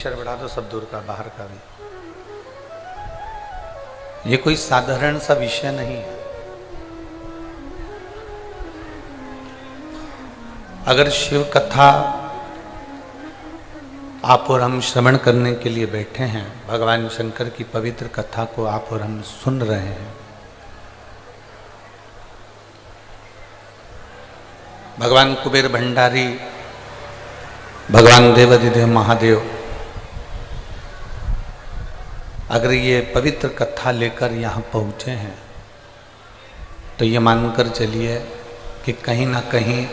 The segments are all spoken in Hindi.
अक्षर बढ़ा दो सब दूर का बाहर का भी। ये कोई साधारण सा विषय नहीं है। अगर शिव कथा आप और हम श्रवण करने के लिए बैठे हैं, भगवान शंकर की पवित्र कथा को आप और हम सुन रहे हैं, भगवान कुबेर भंडारी, भगवान देवाधिदेव महादेव अगर ये पवित्र कथा लेकर यहाँ पहुँचे हैं तो ये मानकर चलिए कि कहीं ना कहीं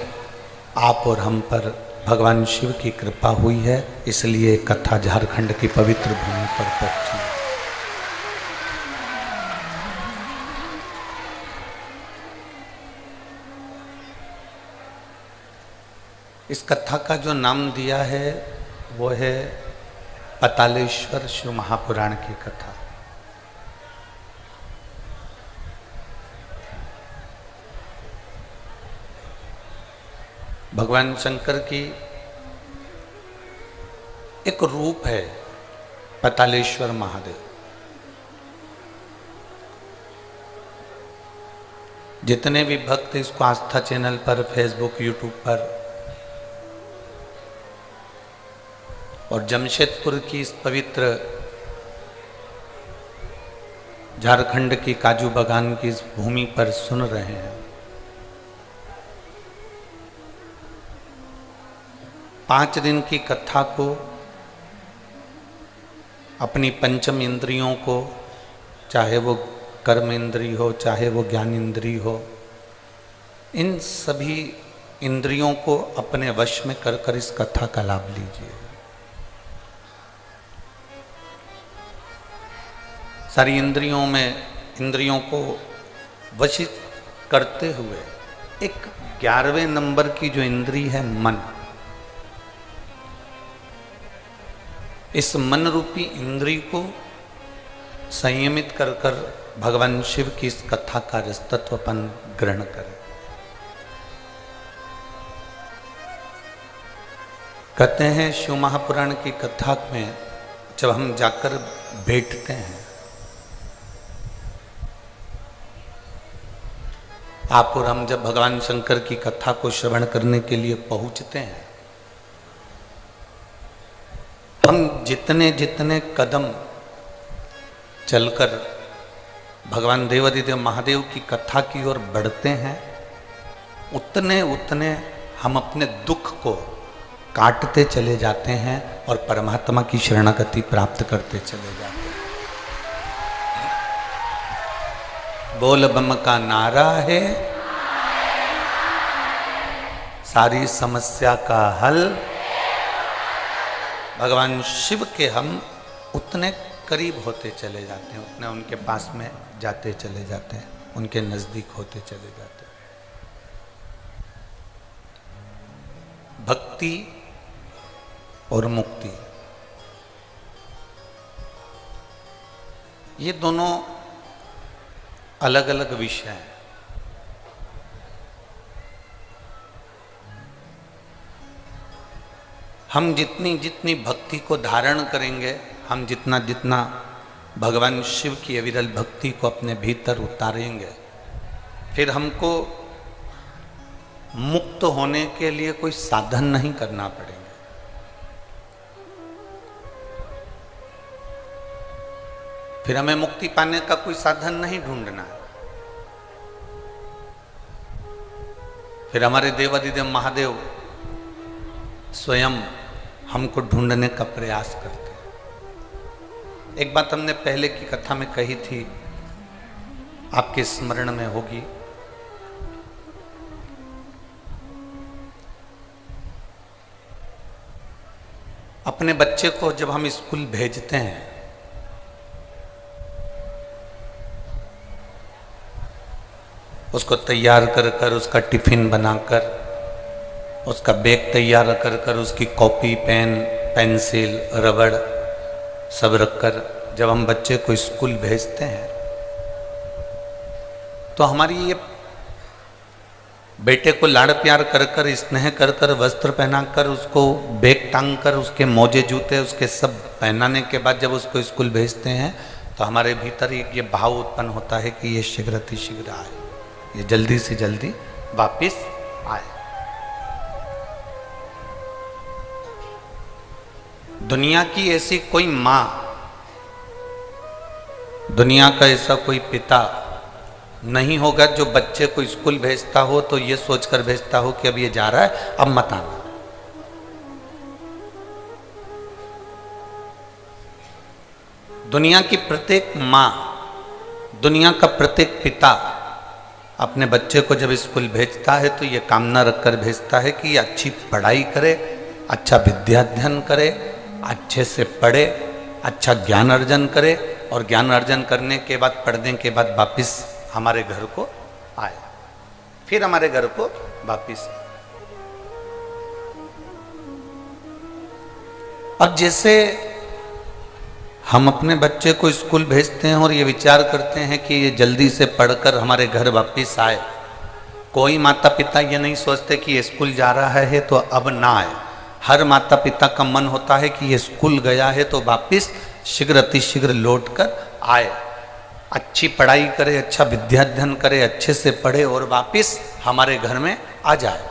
आप और हम पर भगवान शिव की कृपा हुई है, इसलिए कथा झारखंड की पवित्र भूमि पर पहुँची। इस कथा का जो नाम दिया है वो है पतालेश्वर शिव महापुराण की कथा। भगवान शंकर की एक रूप है पतालेश्वर महादेव। जितने भी भक्त इसको आस्था चैनल पर, फेसबुक, यूट्यूब पर और जमशेदपुर की इस पवित्र झारखंड की काजू बागान की इस भूमि पर सुन रहे हैं, 5 दिन की कथा को अपनी पंचम इंद्रियों को, चाहे वो कर्म इंद्री हो, चाहे वो ज्ञान इंद्री हो, इन सभी इंद्रियों को अपने वश में कर इस कथा का लाभ लीजिए। सारी इंद्रियों को वशित करते हुए एक 11वें नंबर की जो इंद्री है मन, इस मन रूपी इंद्री को संयमित कर भगवान शिव की इस कथा का रसतत्वपन ग्रहण करें। कहते हैं शिव महापुराण की कथा में जब हम जाकर बैठते हैं, आप और हम जब भगवान शंकर की कथा को श्रवण करने के लिए पहुंचते हैं, हम जितने जितने कदम चलकर भगवान देवाधिदेव महादेव की कथा की ओर बढ़ते हैं, उतने उतने हम अपने दुख को काटते चले जाते हैं और परमात्मा की शरणागति प्राप्त करते चले जाते हैं। बोल बम का नारा है, सारी समस्या का हल। भगवान शिव के हम उतने करीब होते चले जाते हैं, उतने उनके पास में जाते चले जाते हैं, उनके नजदीक होते चले जाते हैं। भक्ति और मुक्ति, ये दोनों अलग अलग विषय हैं। हम जितनी जितनी भक्ति को धारण करेंगे, हम जितना जितना भगवान शिव की अविरल भक्ति को अपने भीतर उतारेंगे, फिर हमको मुक्त होने के लिए कोई साधन नहीं करना पड़ेगा। फिर हमें मुक्ति पाने का कोई साधन नहीं ढूंढना है। फिर हमारे देवाधिदेव महादेव स्वयं हमको ढूंढने का प्रयास करते हैं। एक बात हमने पहले की कथा में कही थी, आपके स्मरण में होगी। अपने बच्चे को जब हम स्कूल भेजते हैं, उसको तैयार कर उसका टिफिन बनाकर, उसका बैग तैयार कर उसकी कॉपी, पेन, पेंसिल, रबड़ सब रखकर जब हम बच्चे को स्कूल भेजते हैं, तो हमारी ये बेटे को लाड़ प्यार कर कर, स्नेह कर कर, वस्त्र पहना कर, उसको बैग टांग कर, उसके मोजे जूते उसके सब पहनाने के बाद जब उसको स्कूल भेजते हैं तो हमारे भीतर ये भाव उत्पन्न होता है कि ये शीघ्र अतिशीघ्र आए, ये जल्दी से जल्दी वापिस आए। दुनिया की ऐसी कोई माँ, दुनिया का ऐसा कोई पिता नहीं होगा जो बच्चे को स्कूल भेजता हो तो ये सोचकर भेजता हो कि अब ये जा रहा है, अब मत आना। दुनिया की प्रत्येक माँ, दुनिया का प्रत्येक पिता अपने बच्चे को जब स्कूल भेजता है तो ये कामना रखकर भेजता है कि ये अच्छी पढ़ाई करे, अच्छा विद्याध्ययन करे, अच्छे से पढ़े, अच्छा ज्ञान अर्जन करे और ज्ञान अर्जन करने के बाद, पढ़ने के बाद वापिस हमारे घर को आए, फिर हमारे घर को वापिस। अब जैसे हम अपने बच्चे को स्कूल भेजते हैं और ये विचार करते हैं कि ये जल्दी से पढ़कर हमारे घर वापिस आए, कोई माता पिता ये नहीं सोचते कि ये स्कूल जा रहा है तो अब ना आए। हर माता पिता का मन होता है कि ये स्कूल गया है तो वापिस शीघ्र अतिशीघ्र लौट कर आए, अच्छी पढ़ाई करे, अच्छा विद्याध्ययन करे, अच्छे से पढ़े और वापिस हमारे घर में आ जाए।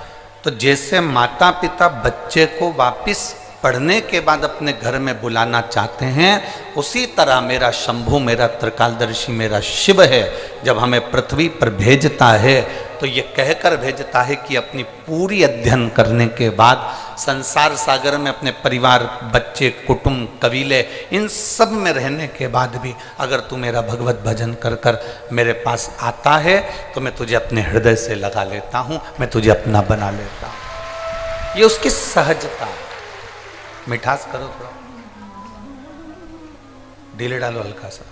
तो जैसे माता पिता बच्चे को वापिस पढ़ने के बाद अपने घर में बुलाना चाहते हैं, उसी तरह मेरा शंभु, मेरा त्रिकालदर्शी, मेरा शिव है, जब हमें पृथ्वी पर भेजता है तो ये कहकर भेजता है कि अपनी पूरी अध्ययन करने के बाद संसार सागर में अपने परिवार, बच्चे, कुटुंब, कबीले, इन सब में रहने के बाद भी अगर तू मेरा भगवत भजन कर कर मेरे पास आता है तो मैं तुझे अपने हृदय से लगा लेता हूँ, मैं तुझे अपना बना लेता हूँ। ये उसकी सहजता है। मिठास करो थोड़ा, ढीले डालो हल्का सा।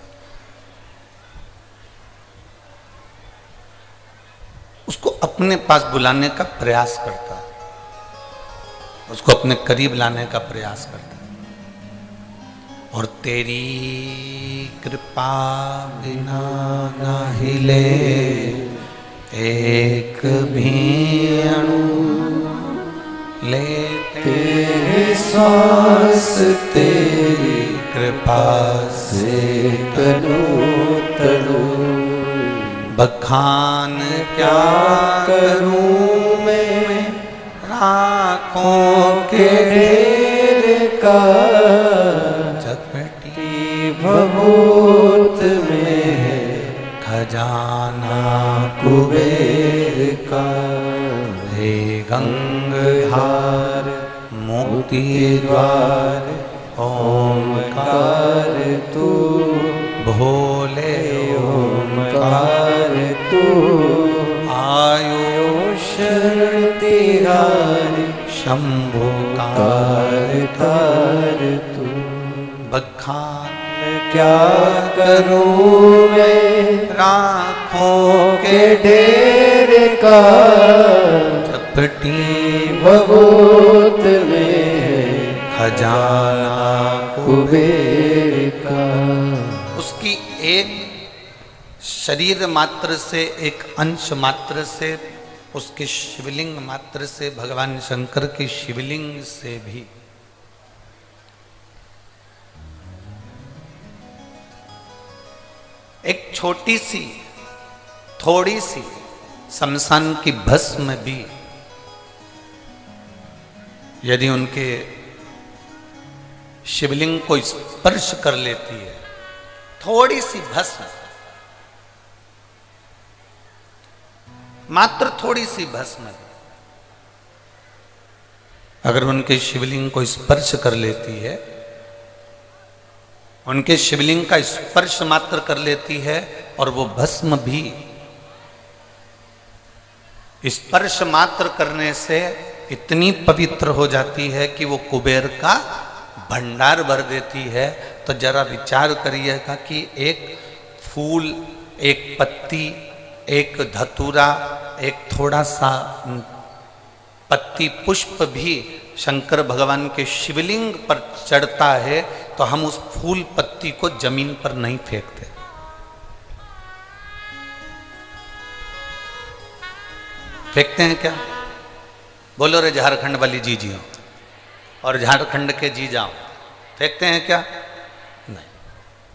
उसको अपने पास बुलाने का प्रयास करता है, उसको अपने करीब लाने का प्रयास करता है। और तेरी कृपा बिना ना हिले एक भी अणु, लेते सांस तेरी कृपा से तनु तनु। बखान क्या करूं मैं राखों के ढेर का, चपटी भभूत में खजाना कुबेर का। हे गंगाधार मुक्ति द्वार ओमकार तू, भोले ओमकार तू। आयो शरण तिहारी शंभु कार तू। बखान क्या करूं मैं राखों के ढेर का, चपटी भभूत में खजाना कुबेर का। उसकी एक शरीर मात्र से, एक अंश मात्र से, उसके शिवलिंग मात्र से, भगवान शंकर के शिवलिंग से भी एक छोटी सी, थोड़ी सी शमशान की भस्म भी यदि उनके शिवलिंग को स्पर्श कर लेती है, थोड़ी सी भस्म, मात्र थोड़ी सी भस्म अगर उनके शिवलिंग को स्पर्श कर लेती है, उनके शिवलिंग का स्पर्श मात्र कर लेती है, और वो भस्म भी स्पर्श मात्र करने से इतनी पवित्र हो जाती है कि वो कुबेर का भंडार भर देती है। तो जरा विचार करिएगा कि एक फूल, एक पत्ती, एक धतूरा, एक थोड़ा सा पत्ती पुष्प भी शंकर भगवान के शिवलिंग पर चढ़ता है तो हम उस फूल पत्ती को जमीन पर नहीं फेंकते। फेंकते हैं क्या? बोलो रे झारखंड वाली जी जियो और झारखंड के जी जाओ, फेंकते हैं क्या? नहीं।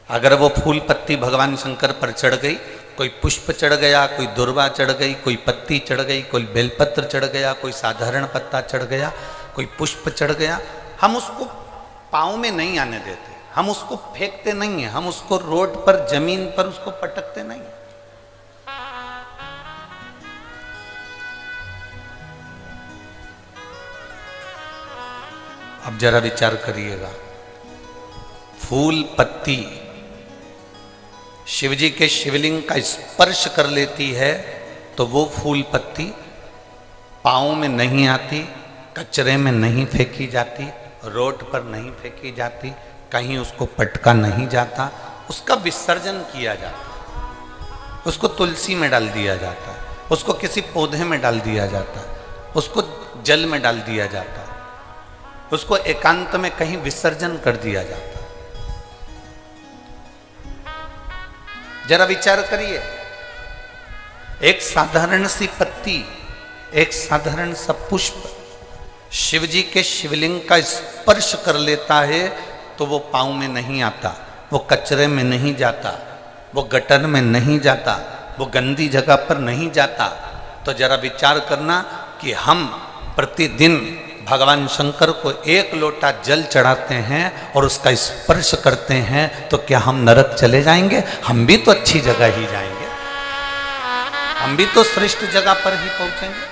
अगर वो फूल पत्ती भगवान शंकर पर चढ़ गई, कोई पुष्प चढ़ गया, कोई दुर्वा चढ़ गई, कोई पत्ती चढ़ गई, कोई बेलपत्र चढ़ गया, कोई साधारण पत्ता चढ़ गया, कोई पुष्प चढ़ गया, हम उसको पाँव में नहीं आने देते, हम उसको फेंकते नहीं है, हम उसको रोड पर जमीन पर उसको पटकते नहीं। अब जरा विचार करिएगा, फूल पत्ती शिवजी के शिवलिंग का स्पर्श कर लेती है तो वो फूल पत्ती पाँव में नहीं आती, कचरे में नहीं फेंकी जाती, रोड पर नहीं फेंकी जाती, कहीं उसको पटका नहीं जाता, उसका विसर्जन किया जाता, उसको तुलसी में डाल दिया जाता, उसको किसी पौधे में डाल दिया जाता, उसको जल में डाल दिया जाता, उसको एकांत में कहीं विसर्जन कर दिया जाता। जरा विचार करिए, एक साधारण सी पत्ती, एक साधारण सा पुष्प शिवजी के शिवलिंग का स्पर्श कर लेता है तो वो पाँव में नहीं आता, वो कचरे में नहीं जाता, वो गटर में नहीं जाता, वो गंदी जगह पर नहीं जाता। तो जरा विचार करना कि हम प्रतिदिन भगवान शंकर को एक लोटा जल चढ़ाते हैं और उसका स्पर्श करते हैं तो क्या हम नरक चले जाएंगे? हम भी तो अच्छी जगह ही जाएंगे, हम भी तो श्रेष्ठ जगह पर ही पहुंचेंगे।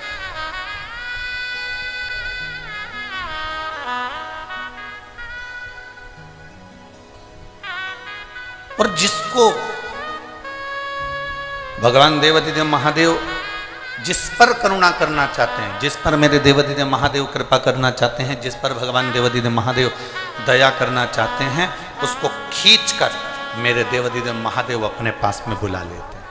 और जिसको भगवान देवाधिदेव महादेव जिस पर करुणा करना चाहते हैं, जिस पर मेरे देवाधिदेव महादेव कृपा करना चाहते हैं, जिस पर भगवान देवाधिदेव महादेव दया करना चाहते हैं, उसको खींचकर मेरे देवाधिदेव महादेव अपने पास में बुला लेते हैं।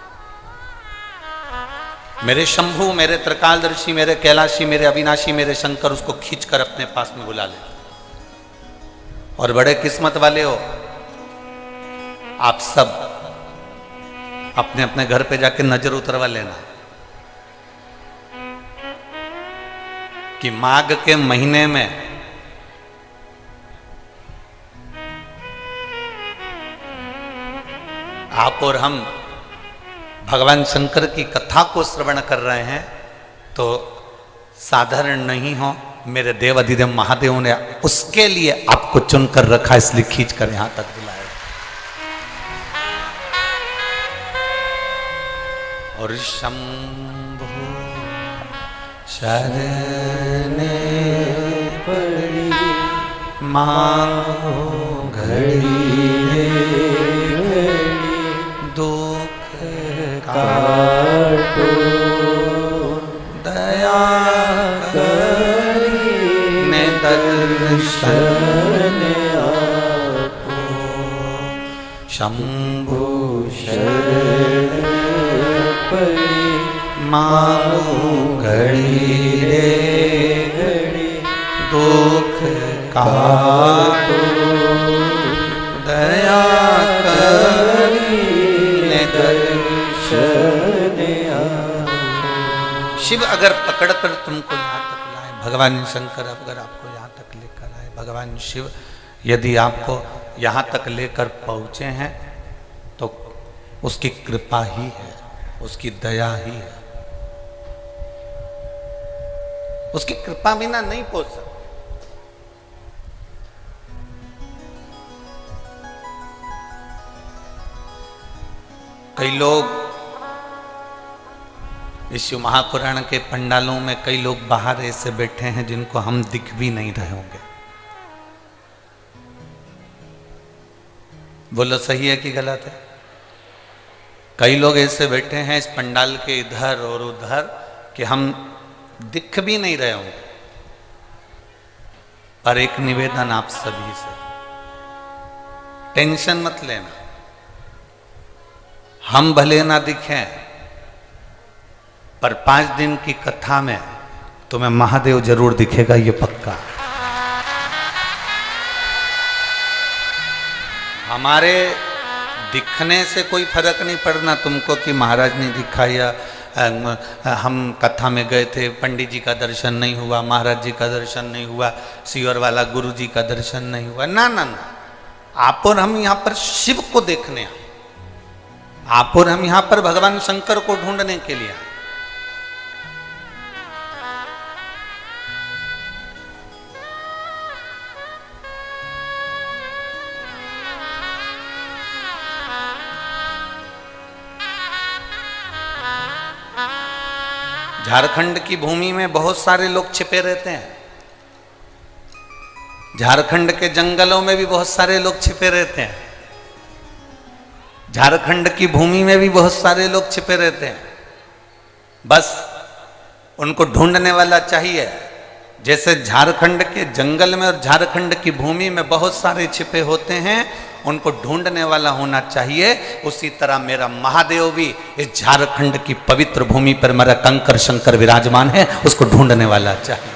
मेरे शंभु, मेरे त्रिकालदर्शी, मेरे कैलाशी, मेरे अविनाशी, मेरे शंकर उसको खींचकर अपने पास में बुला लेते हैं। और बड़े किस्मत वाले हो आप सब, अपने अपने घर पे जाके नजर उतरवा लेना कि माघ के महीने में आप और हम भगवान शंकर की कथा को श्रवण कर रहे हैं तो साधारण नहीं हो, मेरे देव अधिदेव महादेव ने उसके लिए आपको चुनकर रखा, इसलिए खींचकर यहां तक बुलाया। और शंभु शरणे पड़ी मांगो घड़ी दुख काटो दया करी ने दर्शन आपो। शंभु शरण पड़ी मांगो घड़ी रे घड़ी दुख काटो दया करी ने दर्शन आपो। शिव अगर पकड़कर तुमको यहाँ तक लाए, भगवान शंकर अगर आपको यहाँ तक लेकर आए, भगवान शिव यदि आपको यहाँ तक लेकर पहुँचे हैं तो उसकी कृपा ही है, उसकी दया ही है, उसकी कृपा बिना नहीं पहुंच सकते। कई लोग इस शिव महापुराण के पंडालों में, कई लोग बाहर ऐसे बैठे हैं जिनको हम दिख भी नहीं रहे होंगे। बोलो सही है कि गलत है? कई लोग ऐसे बैठे हैं इस पंडाल के इधर और उधर कि हम दिख भी नहीं रहे होंगे। पर एक निवेदन आप सभी से, टेंशन मत लेना, हम भले ना दिखें पर 5 दिन की कथा में तुम्हें महादेव जरूर दिखेगा, ये पक्का। हमारे दिखने से कोई फर्क नहीं पड़ना तुमको कि महाराज नहीं दिखा या हम कथा में गए थे, पंडित जी का दर्शन नहीं हुआ, महाराज जी का दर्शन नहीं हुआ, सीवर वाला गुरु जी का दर्शन नहीं हुआ। ना ना ना, आप और हम यहाँ पर शिव को देखने आए, आप और हम यहाँ पर भगवान शंकर को ढूंढने के लिए आए। झारखंड की भूमि में बहुत सारे लोग छिपे रहते हैं, झारखंड के जंगलों में भी बहुत सारे लोग छिपे रहते हैं, झारखंड की भूमि में भी बहुत सारे लोग छिपे रहते हैं। बस उनको ढूंढने वाला चाहिए। जैसे झारखंड के जंगल में और झारखंड की भूमि में बहुत सारे छिपे होते हैं, उनको ढूंढने वाला होना चाहिए। उसी तरह मेरा महादेव भी इस झारखंड की पवित्र भूमि पर मेरा कंकर शंकर विराजमान है, उसको ढूंढने वाला चाहिए।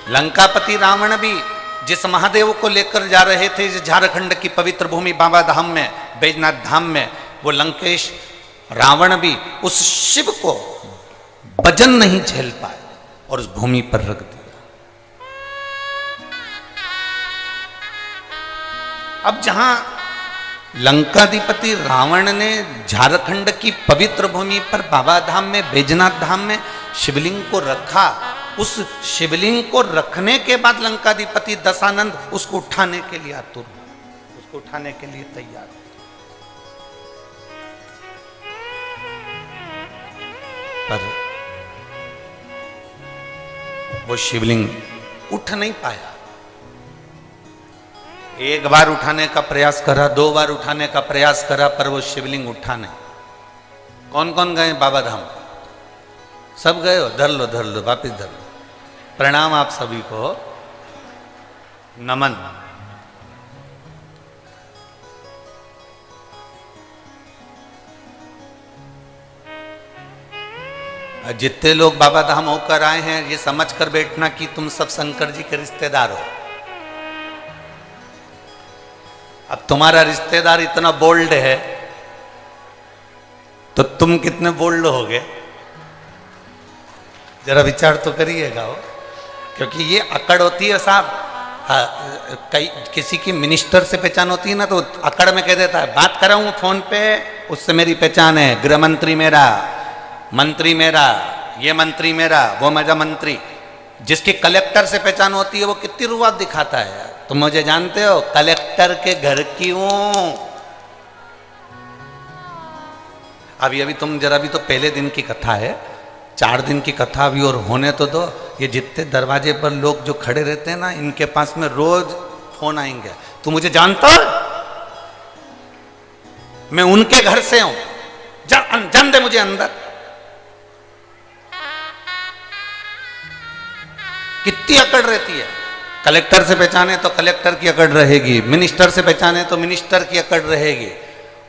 लंकापति रावण भी जिस महादेव को लेकर जा रहे थे इस झारखंड की पवित्र भूमि बाबा धाम में, बैजनाथ धाम में, वो लंकेश रावण भी उस शिव को वजन नहीं झेल पाए और उस भूमि पर रख दिया। अब जहां लंकाधिपति रावण ने झारखंड की पवित्र भूमि पर बाबा धाम में, बैजनाथ धाम में शिवलिंग को रखा, उस शिवलिंग को रखने के बाद लंकाधिपति दशानंद उसको उठाने के लिए आतुर, उसको उठाने के लिए तैयार। पर वो शिवलिंग उठ नहीं पाया। एक बार उठाने का प्रयास करा, 2 बार उठाने का प्रयास करा, पर वो शिवलिंग उठा नहीं। कौन कौन गए बाबा धाम? सब गए हो? धर लो धर लो, वापिस धर लो। प्रणाम आप सभी को, नमन। जितने लोग बाबा धाम होकर आए हैं ये समझ कर बैठना कि तुम सब शंकर जी के रिश्तेदार हो। अब तुम्हारा रिश्तेदार इतना बोल्ड है तो तुम कितने बोल्ड होगे, जरा विचार तो करिएगा हो। क्योंकि ये अकड़ होती है साहब, कई किसी की मिनिस्टर से पहचान होती है ना, तो अकड़ में कह देता है बात कर रहा हूं फोन पे, उससे मेरी पहचान है, गृह मंत्री मेरा, मंत्री मेरा, ये मंत्री मेरा, वो मेरा मंत्री। जिसकी कलेक्टर से पहचान होती है वो कितनी रुआब दिखाता है। तुम मुझे जानते हो, कलेक्टर के घर की हूं। अभी अभी तुम जरा भी तो पहले दिन की कथा है, 4 दिन की कथा अभी और होने तो दो। ये जितने दरवाजे पर लोग जो खड़े रहते हैं ना, इनके पास में रोज फोन आएंगे, तू मुझे जानता है, मैं उनके घर से हूं, जान दे मुझे अंदर। कितनी अकड़ रहती है। कलेक्टर से पहचाने तो कलेक्टर की अकड़ रहेगी, मिनिस्टर से पहचाने तो मिनिस्टर की अकड़ रहेगी।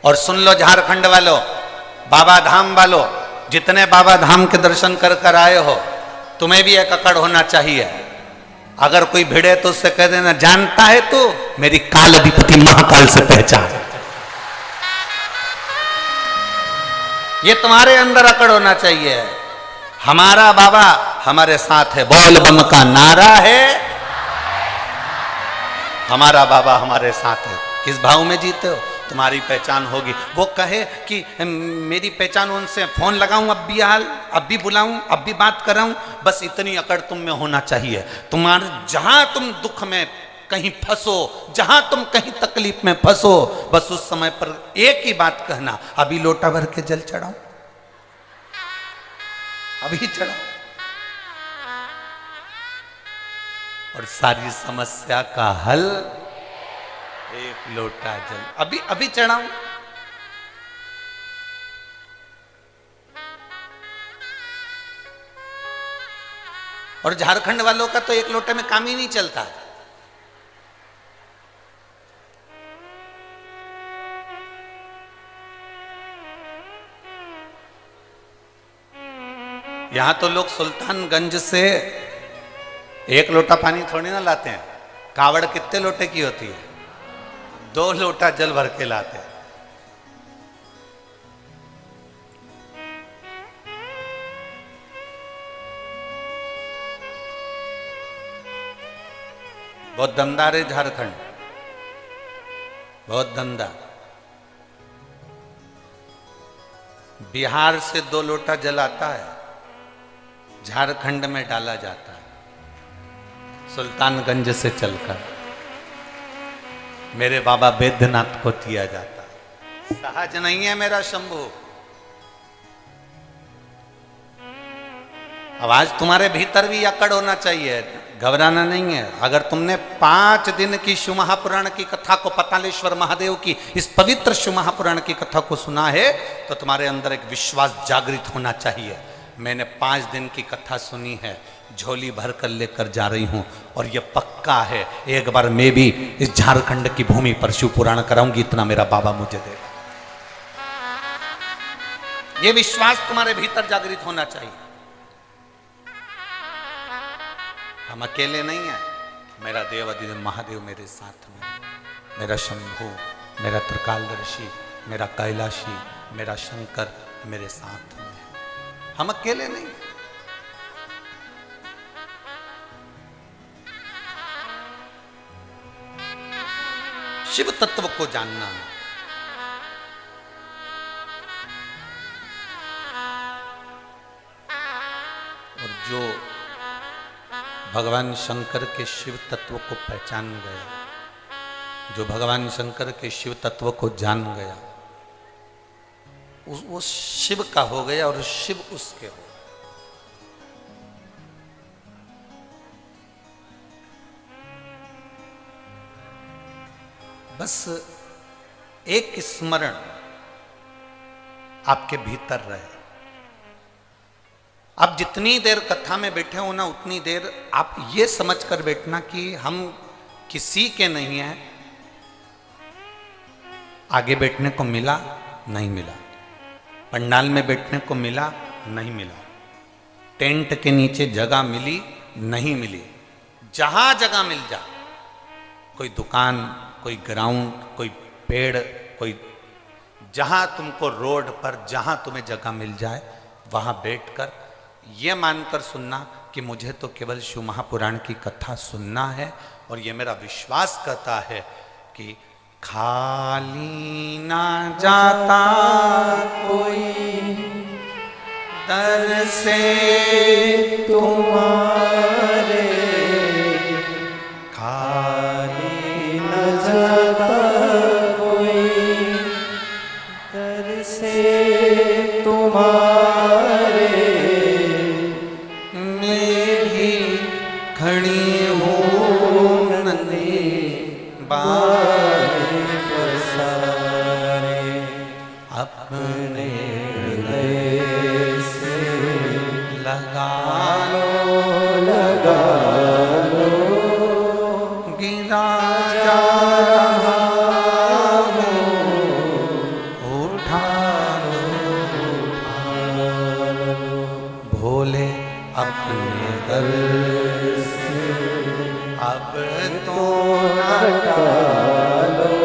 और सुन लो झारखंड वालों, बाबा धाम वालों, जितने बाबा धाम के दर्शन कर कर आए हो, तुम्हें भी एक अकड़ होना चाहिए। अगर कोई भिड़े तो उससे कह देना, जानता है तू मेरी काल अधिपति महाकाल से पहचान। ये तुम्हारे अंदर अकड़ होना चाहिए। हमारा बाबा हमारे साथ है, बोल बम का नारा है, हमारा बाबा हमारे साथ है। किस भाव में जीते हो, तुम्हारी पहचान होगी। वो कहे कि मेरी पहचान उनसे, फोन लगाऊं अब भी हाल, अब भी बुलाऊं, अब भी बात कराऊं, बस इतनी अकड़ तुम में होना चाहिए। तुम्हारे जहां तुम दुख में कहीं फंसो, जहां तुम कहीं तकलीफ में फंसो, बस उस समय पर एक ही बात कहना, अभी लोटा भर के जल चढ़ाऊं, अभी चढ़ाओ, और सारी समस्या का हल एक लोटा जल, अभी अभी चढ़ाऊं। और झारखंड वालों का तो एक लोटे में काम ही नहीं चलता। यहां तो लोग सुल्तानगंज से एक लोटा पानी थोड़ी ना लाते हैं, कावड़ कितने लोटे की होती है, 2 लोटा जल भर के लाते हैं। बहुत दमदार है झारखंड, बहुत दमदार। बिहार से 2 लोटा जल आता है, झारखंड में डाला जाता है सुल्तानगंज से चलकर, मेरे बाबा बैद्यनाथ को दिया जाता है। सहज नहीं है मेरा शंभू। अब आज तुम्हारे भीतर भी अकड़ होना चाहिए, घबराना नहीं है। अगर तुमने 5 दिन की शिव महापुराण की कथा को, पतालेश्वर महादेव की इस पवित्र शिव महापुराण की कथा को सुना है तो तुम्हारे अंदर एक विश्वास जागृत होना चाहिए। मैंने 5 दिन की कथा सुनी है, झोली भर कर लेकर जा रही हूं और यह पक्का है एक बार मैं भी इस झारखंड की भूमि पर शिव पुराण कराऊंगी, इतना मेरा बाबा मुझे देगा। यह विश्वास तुम्हारे भीतर जागृत होना चाहिए। हम अकेले नहीं हैं, मेरा देवाधिदेव महादेव मेरे साथ में, मेरा शंभू, मेरा त्रिकालदर्शी, मेरा कैलाशी, मेरा शंकर मेरे साथ में। हम अकेले नहीं। शिव तत्व को जानना, और जो भगवान शंकर के शिव तत्व को पहचान गया, जो भगवान शंकर के शिव तत्व को जान गया, वो शिव का हो गया और शिव उसके हो। बस एक स्मरण आपके भीतर रहे। आप जितनी देर कथा में बैठे हो ना, उतनी देर आप ये समझ कर बैठना कि हम किसी के नहीं हैं। आगे बैठने को मिला नहीं मिला, पंडाल में बैठने को मिला नहीं मिला, टेंट के नीचे जगह मिली नहीं मिली, जहां जगह मिल जा, कोई दुकान, कोई ग्राउंड, कोई पेड़, कोई जहां तुमको रोड पर जहां तुम्हें जगह मिल जाए वहां बैठकर ये मानकर सुनना कि मुझे तो केवल शिव महापुराण की कथा सुनना है, और ये मेरा विश्वास कहता है कि खाली ना जाता कोई दर से तुम्हारे, खाली ना जाता कोई दर से तुम्हारे, मैं भी खड़ी हूँ नन्हे बाल पसारे, अपने हृदय से लगा लो, लगा लो, गिरा जा रहा हूँ, उठा लो, उठा लो, भोले अपने दर से अब तो हटा लो,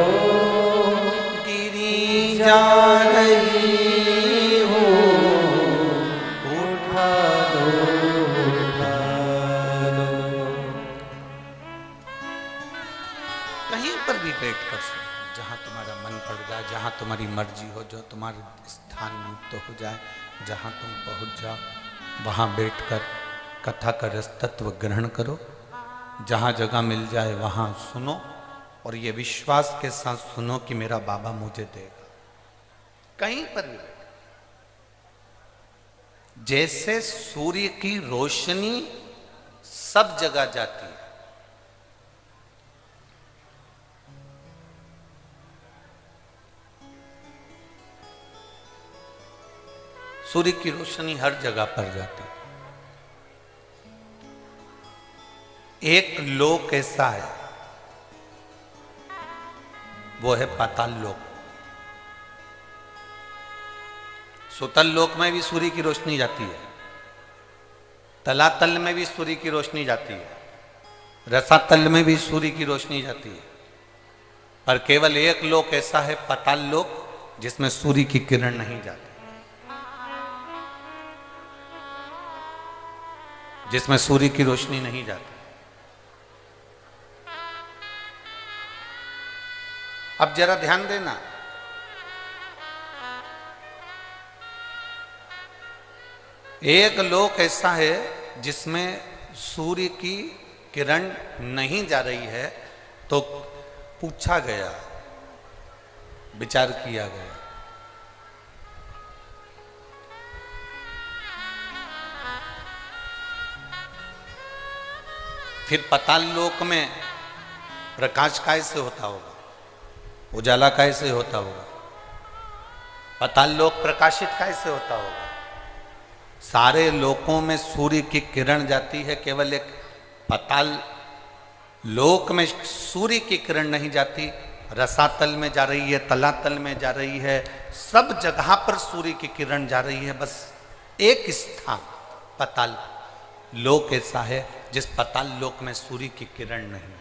गिरी जा रही हूँ, उठा लो, उठा लो। कहीं पर भी बैठ कर सुनो, जहाँ तुम्हारा मन पड़ जाए, जहाँ तुम्हारी मर्जी हो, जो तुम्हारा स्थान युक्त हो जाए, जहाँ तुम पहुँच जाओ वहाँ बैठकर कथा का रस तत्व ग्रहण करो। जहाँ जगह मिल जाए वहाँ सुनो, और ये विश्वास के साथ सुनो कि मेरा बाबा मुझे देगा। कहीं पर भी जैसे सूर्य की रोशनी सब जगह जाती है, सूर्य की रोशनी हर जगह पर जाती है। एक लोक ऐसा है, वो है पाताल लोक। सुतल लोक में भी सूर्य की रोशनी जाती है, तलातल में भी सूर्य की रोशनी जाती है, रसातल में भी सूर्य की रोशनी जाती है, पर केवल एक लोक ऐसा है पाताल लोक जिसमें सूर्य की किरण नहीं जाती, जिसमें सूर्य की रोशनी नहीं जाती। अब जरा ध्यान देना, एक लोक ऐसा है जिसमें सूर्य की किरण नहीं जा रही है, तो पूछा गया, विचार किया गया, फिर पाताल लोक में प्रकाश कैसे होता होगा, उजाला कैसे होता होगा, पाताल लोक प्रकाशित कैसे होता होगा। सारे लोकों में सूर्य की किरण जाती है, केवल एक पाताल लोक में सूर्य की किरण नहीं जाती, रसातल में जा रही है, तलातल में जा रही है, सब जगह पर सूर्य की किरण जा रही है। बस एक स्थान पाताल लोक ऐसा है जिस पाताल लोक में सूर्य की किरण नहीं।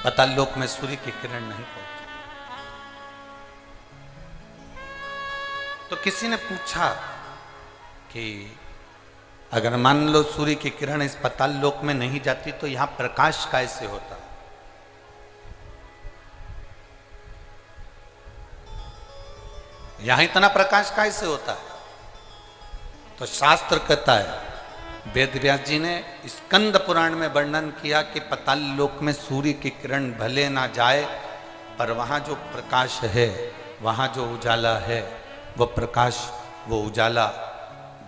पाताल लोक में सूर्य की किरण नहीं पहुंची। तो किसी ने पूछा कि अगर मान लो सूर्य की किरण इस पाताल लोक में नहीं जाती तो यहां प्रकाश कैसे होता। यहां इतना प्रकाश कैसे होता है। तो शास्त्र कहता है, वेद व्यास जी ने स्कंद पुराण में वर्णन किया कि पाताल लोक में सूर्य की किरण भले ना जाए, पर वहां जो प्रकाश है, वहां जो उजाला है, वो प्रकाश, वो उजाला,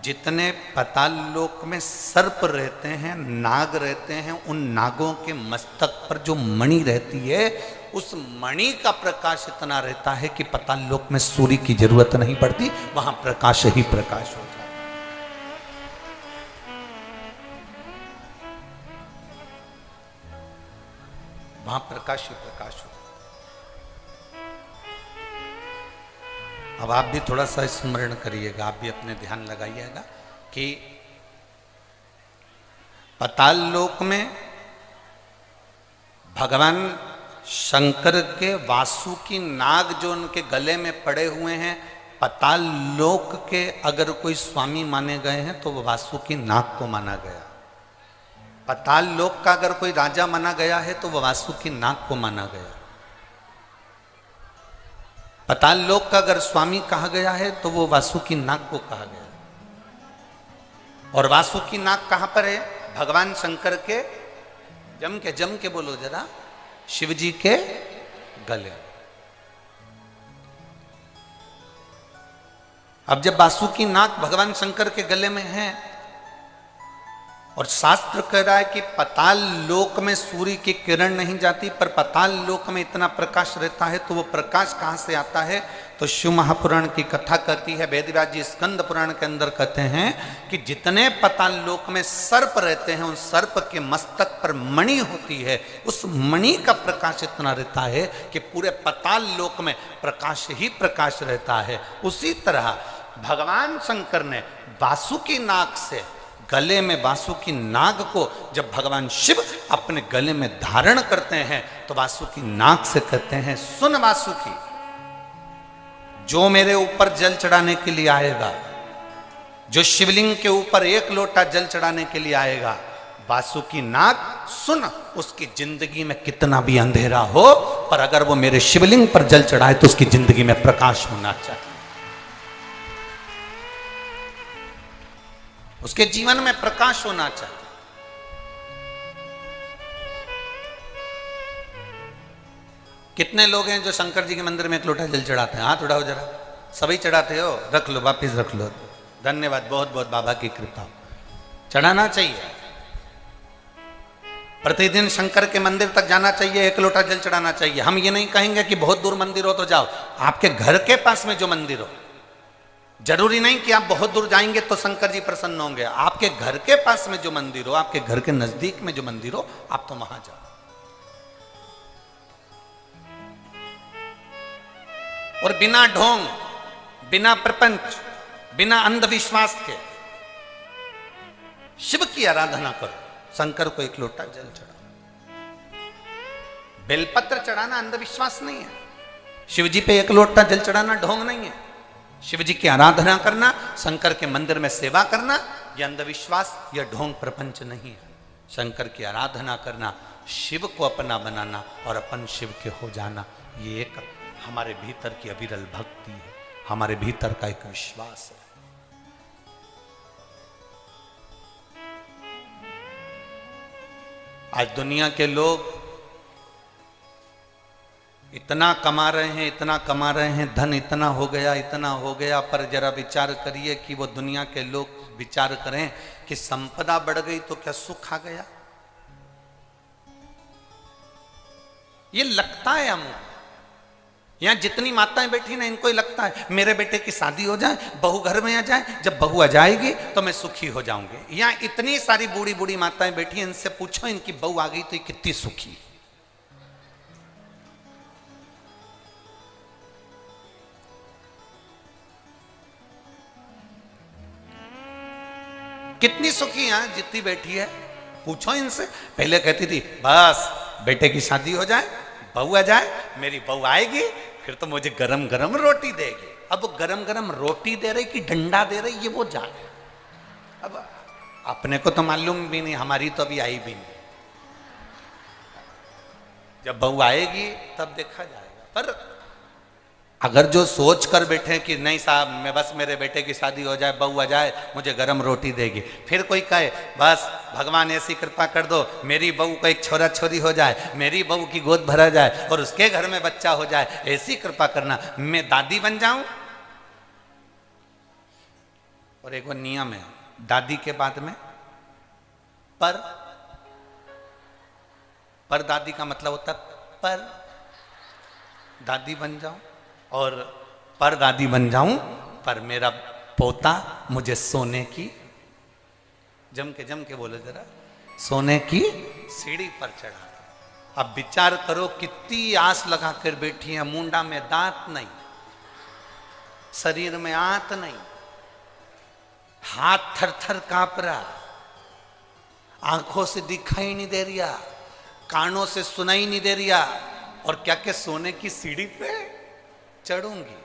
जितने पाताल लोक में सर्प रहते हैं, नाग रहते हैं, उन नागों के मस्तक पर जो मणि रहती है, उस मणि का प्रकाश इतना रहता है कि पाताल लोक में सूर्य की जरूरत नहीं पड़ती, वहां प्रकाश ही प्रकाश हो जाता है। वहां प्रकाश ही प्रकाश हो। अब आप भी थोड़ा सा स्मरण करिएगा, आप भी अपने ध्यान लगाइएगा कि पाताल लोक में भगवान शंकर के वासुकी नाग जो उनके गले में पड़े हुए हैं, पाताल लोक के अगर कोई स्वामी माने गए हैं तो वो वासुकी नाग को माना गया। पाताल लोक का अगर कोई राजा माना गया है तो वो वासुकी नाग को माना गया। पाताल लोक का अगर स्वामी कहा गया है तो वो वासुकी नाग को कहा गया। और वासुकी नाग कहां पर है? भगवान शंकर के जम के बोलो जरा, शिव जी के गले। अब जब वासुकी नाग भगवान शंकर के गले में है और शास्त्र कह रहा है कि पाताल लोक में सूर्य की किरण नहीं जाती, पर पाताल लोक में इतना प्रकाश रहता है, तो वो प्रकाश कहां से आता है? तो शिव महापुराण की कथा कहती है, वेदव्यास जी स्कंद पुराण के अंदर कहते हैं कि जितने पाताल लोक में सर्प रहते हैं, उन सर्प के मस्तक पर मणि होती है, उस मणि का प्रकाश इतना रहता है कि पूरे पाताल लोक में प्रकाश ही प्रकाश रहता है। उसी तरह भगवान शंकर ने वासुकी नाग से, गले में वासुकी नाग को जब भगवान शिव अपने गले में धारण करते हैं तो वासुकी नाग से कहते हैं, सुन वासुकी, जो मेरे ऊपर जल चढ़ाने के लिए आएगा, जो शिवलिंग के ऊपर एक लोटा जल चढ़ाने के लिए आएगा, वासुकी नाग सुन, उसकी जिंदगी में कितना भी अंधेरा हो, पर अगर वो मेरे शिवलिंग पर जल चढ़ाए तो उसकी जिंदगी में प्रकाश होना चाहिए, उसके जीवन में प्रकाश होना चाहिए। कितने लोग हैं जो शंकर जी के मंदिर में एक लोटा जल चढ़ाते हैं? हाथ उठाओ जरा। सभी चढ़ाते हो? रख लो, वापिस रख लो। धन्यवाद, बहुत बहुत बाबा की कृपा। चढ़ाना चाहिए, प्रतिदिन शंकर के मंदिर तक जाना चाहिए, एक लोटा जल चढ़ाना चाहिए। हम ये नहीं कहेंगे कि बहुत दूर मंदिर हो तो जाओ, आपके घर के पास में जो मंदिर हो, जरूरी नहीं कि आप बहुत दूर जाएंगे तो शंकर जी प्रसन्न होंगे। आपके घर के पास में जो मंदिर हो, आपके घर के नजदीक में जो मंदिर हो, आप तो वहां जाओ। और बिना ढोंग, बिना प्रपंच, बिना अंधविश्वास के शिव की आराधना करो। शंकर को एक लोटा जल चढ़ाओ। बेलपत्र चढ़ाना अंधविश्वास नहीं है, शिव जी पे एक लोटा जल चढ़ाना ढोंग नहीं है। शिव जी की आराधना करना, शंकर के मंदिर में सेवा करना, यह अंधविश्वास या ढोंग प्रपंच नहीं है। शंकर की आराधना करना, शिव को अपना बनाना और अपन शिव के हो जाना, ये एक हमारे भीतर की अविरल भक्ति है, हमारे भीतर का एक विश्वास है। आज दुनिया के लोग इतना कमा रहे हैं, इतना कमा रहे हैं, धन इतना हो गया, पर जरा विचार करिए कि वो दुनिया के लोग विचार करें कि संपदा बढ़ गई तो क्या सुख आ गया? ये लगता है हमको, यहां जितनी माताएं बैठी ना, इनको ही लगता है मेरे बेटे की शादी हो जाए, बहू घर में आ जाए, जब बहू आ जाएगी तो मैं सुखी हो जाऊंगी। यहां इतनी सारी बूढ़ी बूढ़ी माताएं बैठी हैं, इनसे पूछो इनकी बहू आ गई तो ये कितनी सुखी, कितनी सुखी है जितनी बैठी है, पूछो इनसे। पहले कहती थी बस बेटे की शादी हो जाए, बहू आ जाए, मेरी बहू आएगी फिर तो मुझे गरम गरम रोटी देगी। अब वो गरम गरम रोटी दे रही कि डंडा दे रही ये वो जाने। अब अपने को तो मालूम भी नहीं, हमारी तो अभी आई भी नहीं, जब बहू आएगी तब देखा जाएगा। पर अगर जो सोच कर बैठे कि नहीं साहब मैं बस मेरे बेटे की शादी हो जाए, बहू आ जाए, मुझे गरम रोटी देगी, फिर कोई कहे बस भगवान ऐसी कृपा कर दो मेरी बहू को एक छोरा छोरी हो जाए, मेरी बहू की गोद भरा जाए और उसके घर में बच्चा हो जाए, ऐसी कृपा करना, मैं दादी बन जाऊं। और एक वो नियम है दादी के बाद में पर दादी का मतलब होता पर दादी बन जाऊं और पर दादी बन जाऊं, पर मेरा पोता मुझे सोने की, जम के बोले जरा, सोने की सीढ़ी पर चढ़ा। अब विचार करो कितनी आस लगा कर बैठी है, मुंडा में दांत नहीं, शरीर में आंत नहीं, हाथ थर थर कांप रहा, आंखों से दिखाई नहीं दे रिया, कानों से सुनाई नहीं दे रिया, और क्या के सोने की सीढ़ी पे चढ़ूंगी,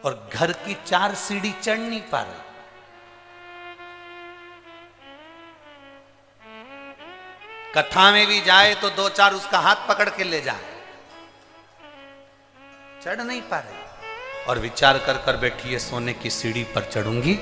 और घर की 4 सीढ़ी चढ़ नहीं पा रही। कथा में भी जाए तो 2-4 उसका हाथ पकड़ के ले जाए, चढ़ नहीं पा रही, और विचार कर कर बैठी है सोने की सीढ़ी पर चढ़ूंगी।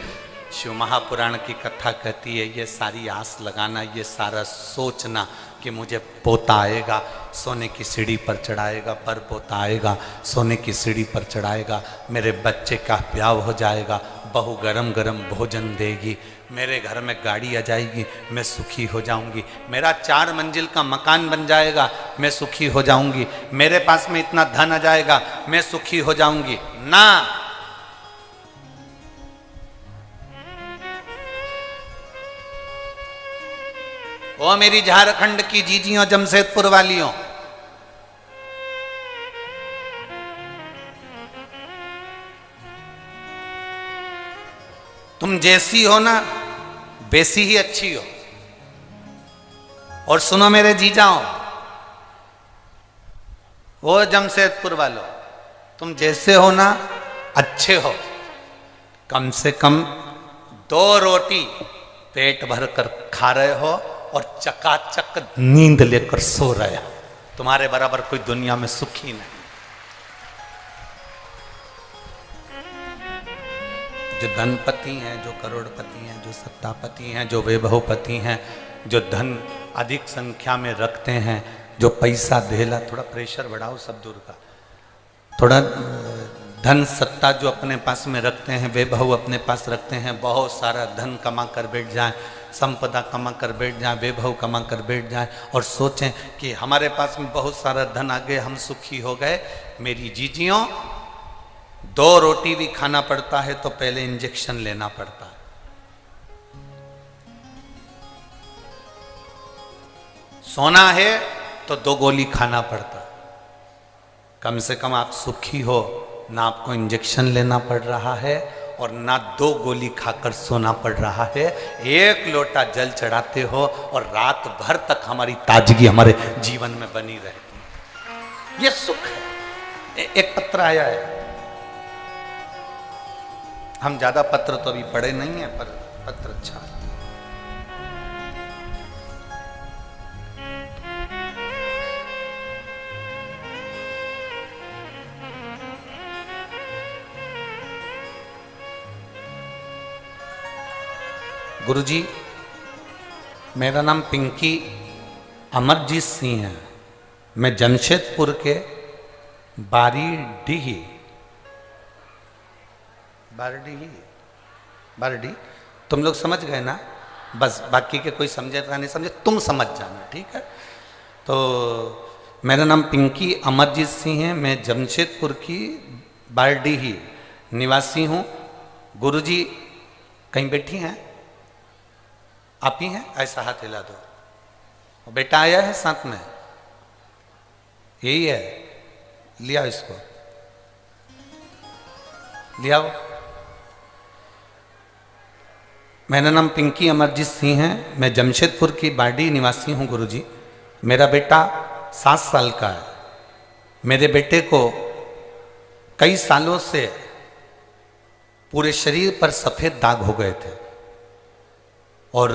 शिव महापुराण की कथा कहती है ये सारी आस लगाना, ये सारा सोचना कि मुझे पोता आएगा, सोने की सीढ़ी पर चढ़ाएगा, पर पोता आएगा, सोने की सीढ़ी पर चढ़ाएगा, मेरे बच्चे का ब्याह हो जाएगा, बहू गरम गरम भोजन देगी, मेरे घर में गाड़ी आ जाएगी, मैं सुखी हो जाऊंगी, मेरा 4 मंजिल का मकान बन जाएगा, मैं सुखी हो जाऊंगी, मेरे पास में इतना धन आ जाएगा, मैं सुखी हो जाऊंगी। ना, वो मेरी झारखंड की जीजियों, जमशेदपुर वालियों, तुम जैसी हो ना वैसी ही अच्छी हो। और सुनो मेरे जीजाओ, वो जमशेदपुर वालों, तुम जैसे हो ना अच्छे हो, कम से कम 2 रोटी पेट भर कर खा रहे हो और चकाचक नींद लेकर सो रहे हो, तुम्हारे बराबर कोई दुनिया में सुखी नहीं। जो धनपति हैं, जो करोड़पति हैं, जो सत्तापति हैं, जो वैभवपति हैं, जो धन अधिक संख्या में रखते हैं, जो पैसा धेला, थोड़ा प्रेशर बढ़ाओ सब दूर का, थोड़ा धन सत्ता जो अपने पास में रखते हैं, वैभव अपने पास रखते हैं, बहुत सारा धन कमा कर बैठ जाएं, संपदा कमा कर बैठ जाएं, वैभव कमा कर बैठ जाएं और सोचें कि हमारे पास में बहुत सारा धन आ गए, हम सुखी हो गए। मेरी जीजियों, 2 रोटी भी खाना पड़ता है तो पहले इंजेक्शन लेना पड़ता है। सोना है तो 2 गोली खाना पड़ता है। कम से कम आप सुखी हो, ना आपको इंजेक्शन लेना पड़ रहा है और ना 2 गोली खाकर सोना पड़ रहा है, 1 लोटा जल चढ़ाते हो और रात भर तक हमारी ताजगी हमारे जीवन में बनी रहती है। ये सुख है। एक पत्र आया है, हम ज्यादा पत्र तो अभी पढ़े नहीं है, पर पत्र अच्छा है। गुरुजी, मेरा नाम पिंकी अमरजीत सिंह है। मैं जमशेदपुर के बारडीही तुम लोग समझ गए ना? बस बाकी के कोई समझेगा नहीं समझे, तुम समझ जाना, ठीक है? तो मेरा नाम पिंकी अमरजीत सिंह है। मैं जमशेदपुर की बारडीही निवासी हूँ। गुरुजी कहीं बैठी हैं? आप ही हैं? ऐसा हाथ हिला दो। बेटा आया है साथ में? यही है, लिया इसको, लिया। मेरा नाम पिंकी अमरजीत सिंह है। मैं जमशेदपुर की बारडी निवासी हूँ गुरुजी। मेरा बेटा 7 साल का है। मेरे बेटे को कई सालों से पूरे शरीर पर सफ़ेद दाग हो गए थे और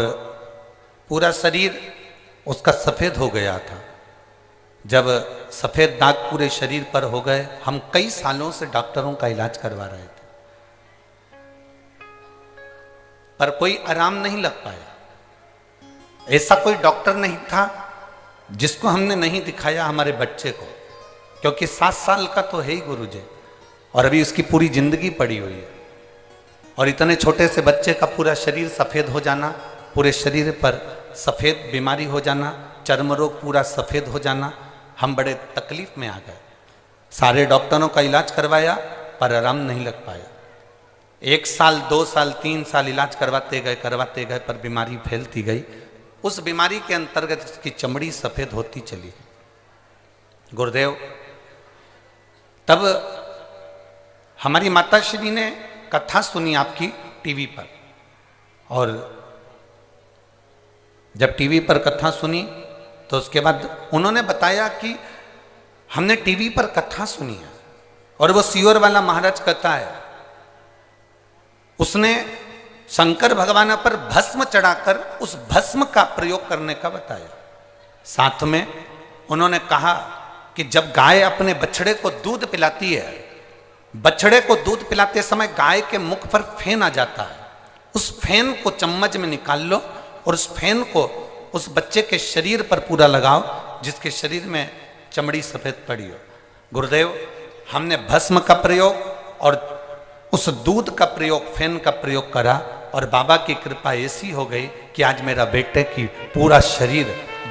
पूरा शरीर उसका सफ़ेद हो गया था। जब सफ़ेद दाग पूरे शरीर पर हो गए, हम कई सालों से डॉक्टरों का इलाज करवा रहे थे, पर कोई आराम नहीं लग पाया। ऐसा कोई डॉक्टर नहीं था जिसको हमने नहीं दिखाया हमारे बच्चे को, क्योंकि 7 साल का तो है ही गुरुजी, और अभी उसकी पूरी जिंदगी पड़ी हुई है। और इतने छोटे से बच्चे का पूरा शरीर सफ़ेद हो जाना, पूरे शरीर पर सफ़ेद बीमारी हो जाना, चर्म रोग पूरा सफ़ेद हो जाना, हम बड़े तकलीफ में आ गए। सारे डॉक्टरों का इलाज करवाया पर आराम नहीं लग पाया। 1 साल 2 साल 3 साल इलाज करवाते गए पर बीमारी फैलती गई। उस बीमारी के अंतर्गत उसकी चमड़ी सफ़ेद होती चली। गुरुदेव, तब हमारी माताश्री ने कथा सुनी आपकी टीवी पर, और जब टीवी पर कथा सुनी तो उसके बाद उन्होंने बताया कि हमने टीवी पर कथा सुनी है और वो सियोर वाला महाराज कथा है। उसने शंकर भगवान पर भस्म चढ़ाकर उस भस्म का प्रयोग करने का बताया। साथ में उन्होंने कहा कि जब गाय अपने बछड़े को दूध पिलाती है, बछड़े को दूध पिलाते समय गाय के मुख पर फेन आ जाता है, उस फेन को चम्मच में निकाल लो और उस फेन को उस बच्चे के शरीर पर पूरा लगाओ जिसके शरीर में चमड़ी सफ़ेद पड़ी हो। गुरुदेव, हमने भस्म का प्रयोग और उस दूध का प्रयोग, फेन का प्रयोग करा, और बाबा की कृपा ऐसी हो गई कि आज मेरा बेटे की पूरा शरीर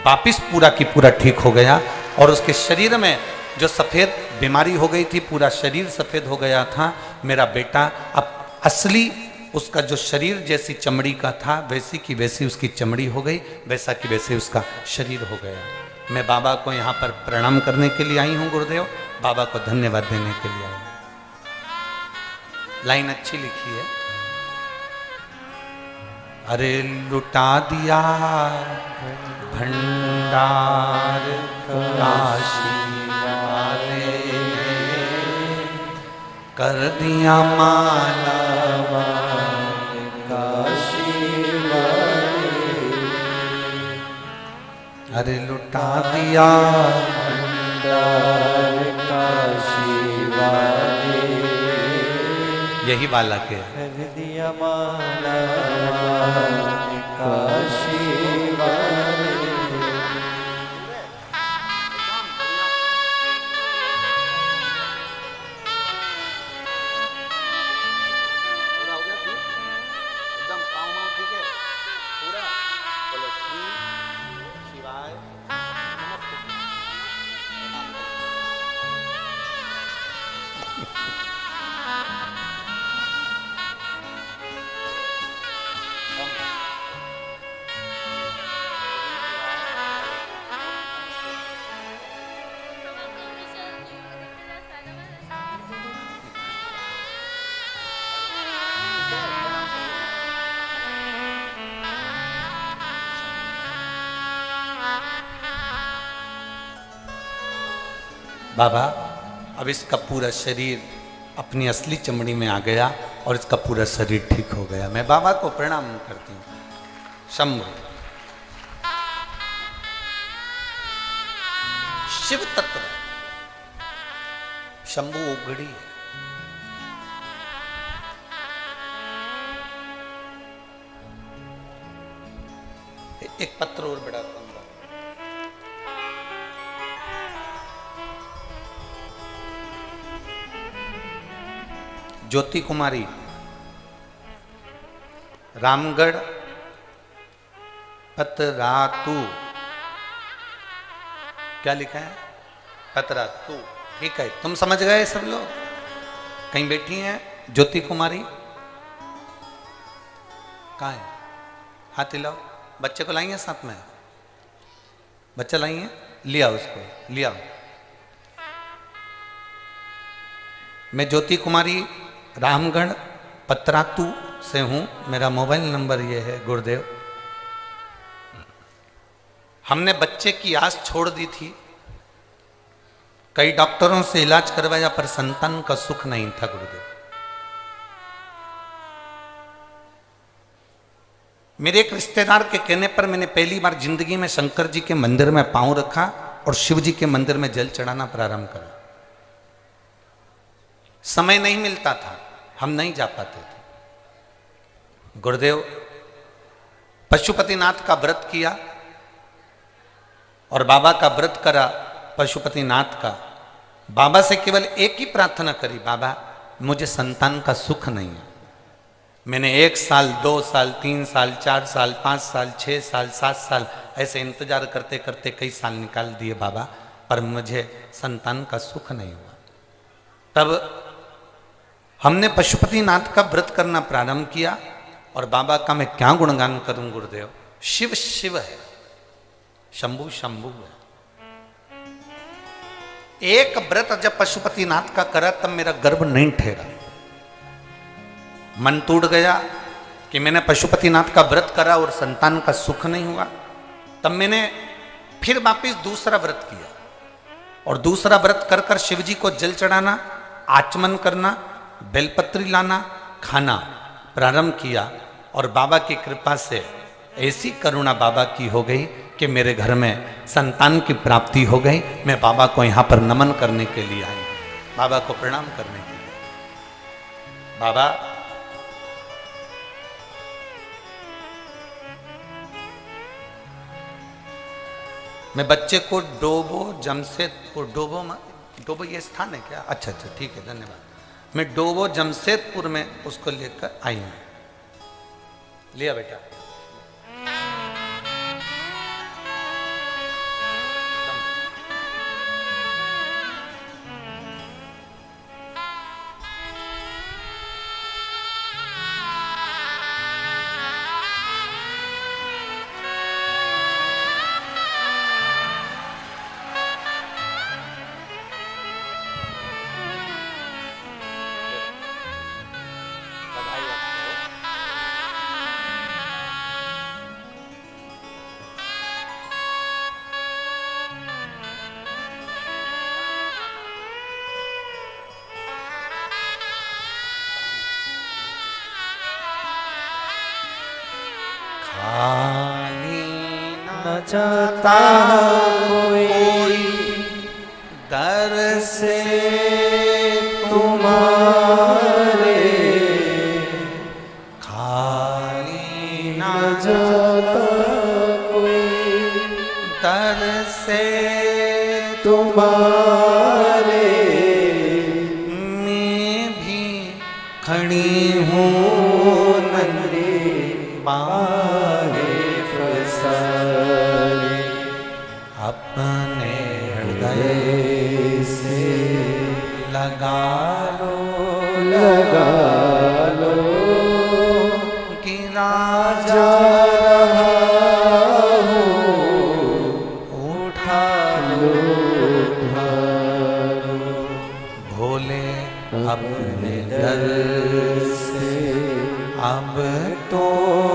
वापिस पूरा की पूरा ठीक हो गया, और उसके शरीर में जो सफ़ेद बीमारी हो गई थी, पूरा शरीर सफ़ेद हो गया था। मेरा बेटा अब असली उसका जो शरीर जैसी चमड़ी का था वैसी की वैसी उसकी चमड़ी हो गई, वैसा की वैसे उसका शरीर हो गया। मैं बाबा को यहाँ पर प्रणाम करने के लिए आई हूँ गुरुदेव, बाबा को धन्यवाद देने के लिए आई हूँ। लाइन अच्छी लिखी है। अरे लुटा दिया भंडार काशी वाले, कर दिया माला काशी वाले, अरे लुटा दिया भंडार काशी वाले, यही वाला के कर दिया माला काशी वाले। बाबा, अब इसका पूरा शरीर अपनी असली चमड़ी में आ गया और इसका पूरा शरीर ठीक हो गया। मैं बाबा को प्रणाम करती हूँ। शंभु शिव तत्व, शंभु उगड़ी है। एक पत्र और बड़ा सुंदर। ज्योति कुमारी, रामगढ़ पतरातू, क्या लिखा है? पतरातू। ठीक है, तुम समझ गए सब लोग? कहीं बैठी हैं ज्योति कुमारी? कहाँ है? हाथ हिलाओ। बच्चे को लाइए साथ में? बच्चा लाइए, लिया उसको, लिया। मैं ज्योति कुमारी रामगढ़ पतरातू से हूं। मेरा मोबाइल नंबर ये है गुरुदेव। हमने बच्चे की आस छोड़ दी थी, कई डॉक्टरों से इलाज करवाया पर संतान का सुख नहीं था गुरुदेव। मेरे एक रिश्तेदार के कहने पर मैंने पहली बार जिंदगी में शंकर जी के मंदिर में पांव रखा और शिव जी के मंदिर में जल चढ़ाना प्रारंभ करा। समय नहीं मिलता था, हम नहीं जा पाते थे। गुरुदेव पशुपतिनाथ का व्रत किया और बाबा का व्रत करा पशुपतिनाथ का। बाबा से केवल एक ही प्रार्थना करी, बाबा मुझे संतान का सुख नहीं है। मैंने 1 साल, 2 साल, 3 साल, 4 साल, 5 साल, 6 साल, 7 साल ऐसे इंतजार करते करते कई साल निकाल दिए बाबा, पर मुझे संतान का सुख नहीं हुआ। तब हमने पशुपतिनाथ का व्रत करना प्रारंभ किया और बाबा का मैं क्या गुणगान करूं गुरुदेव। शिव शिव है, शंभु शंभु है। एक व्रत जब पशुपतिनाथ का करा तब मेरा गर्भ नहीं ठहरा। मन टूट गया कि मैंने पशुपतिनाथ का व्रत करा और संतान का सुख नहीं हुआ। तब मैंने फिर वापिस दूसरा व्रत किया और दूसरा व्रत कर कर शिव जी को जल चढ़ाना, आचमन करना, बेलपत्री लाना, खाना प्रारंभ किया और बाबा की कृपा से ऐसी करुणा बाबा की हो गई कि मेरे घर में संतान की प्राप्ति हो गई। मैं बाबा को यहाँ पर नमन करने के लिए आई, बाबा को प्रणाम करने के लिए। बाबा मैं बच्चे को डोबो जमशेदपुर, डोबो ये स्थान है क्या? अच्छा अच्छा ठीक है, धन्यवाद। मैं डोबो जमशेदपुर में उसको लेकर आई हूं। लिया बेटा। चाहता कोई दर से तुम्हारे, खाली न जाता कोई दर से तुम्हारे। मैं भी खड़ी हूँ नंदे बारे फसाए, अपने हृदय से लगा लगा लो। गिरा जा रहा हूँ, उठा लो उठा लो। भोले अपने दर से अब तो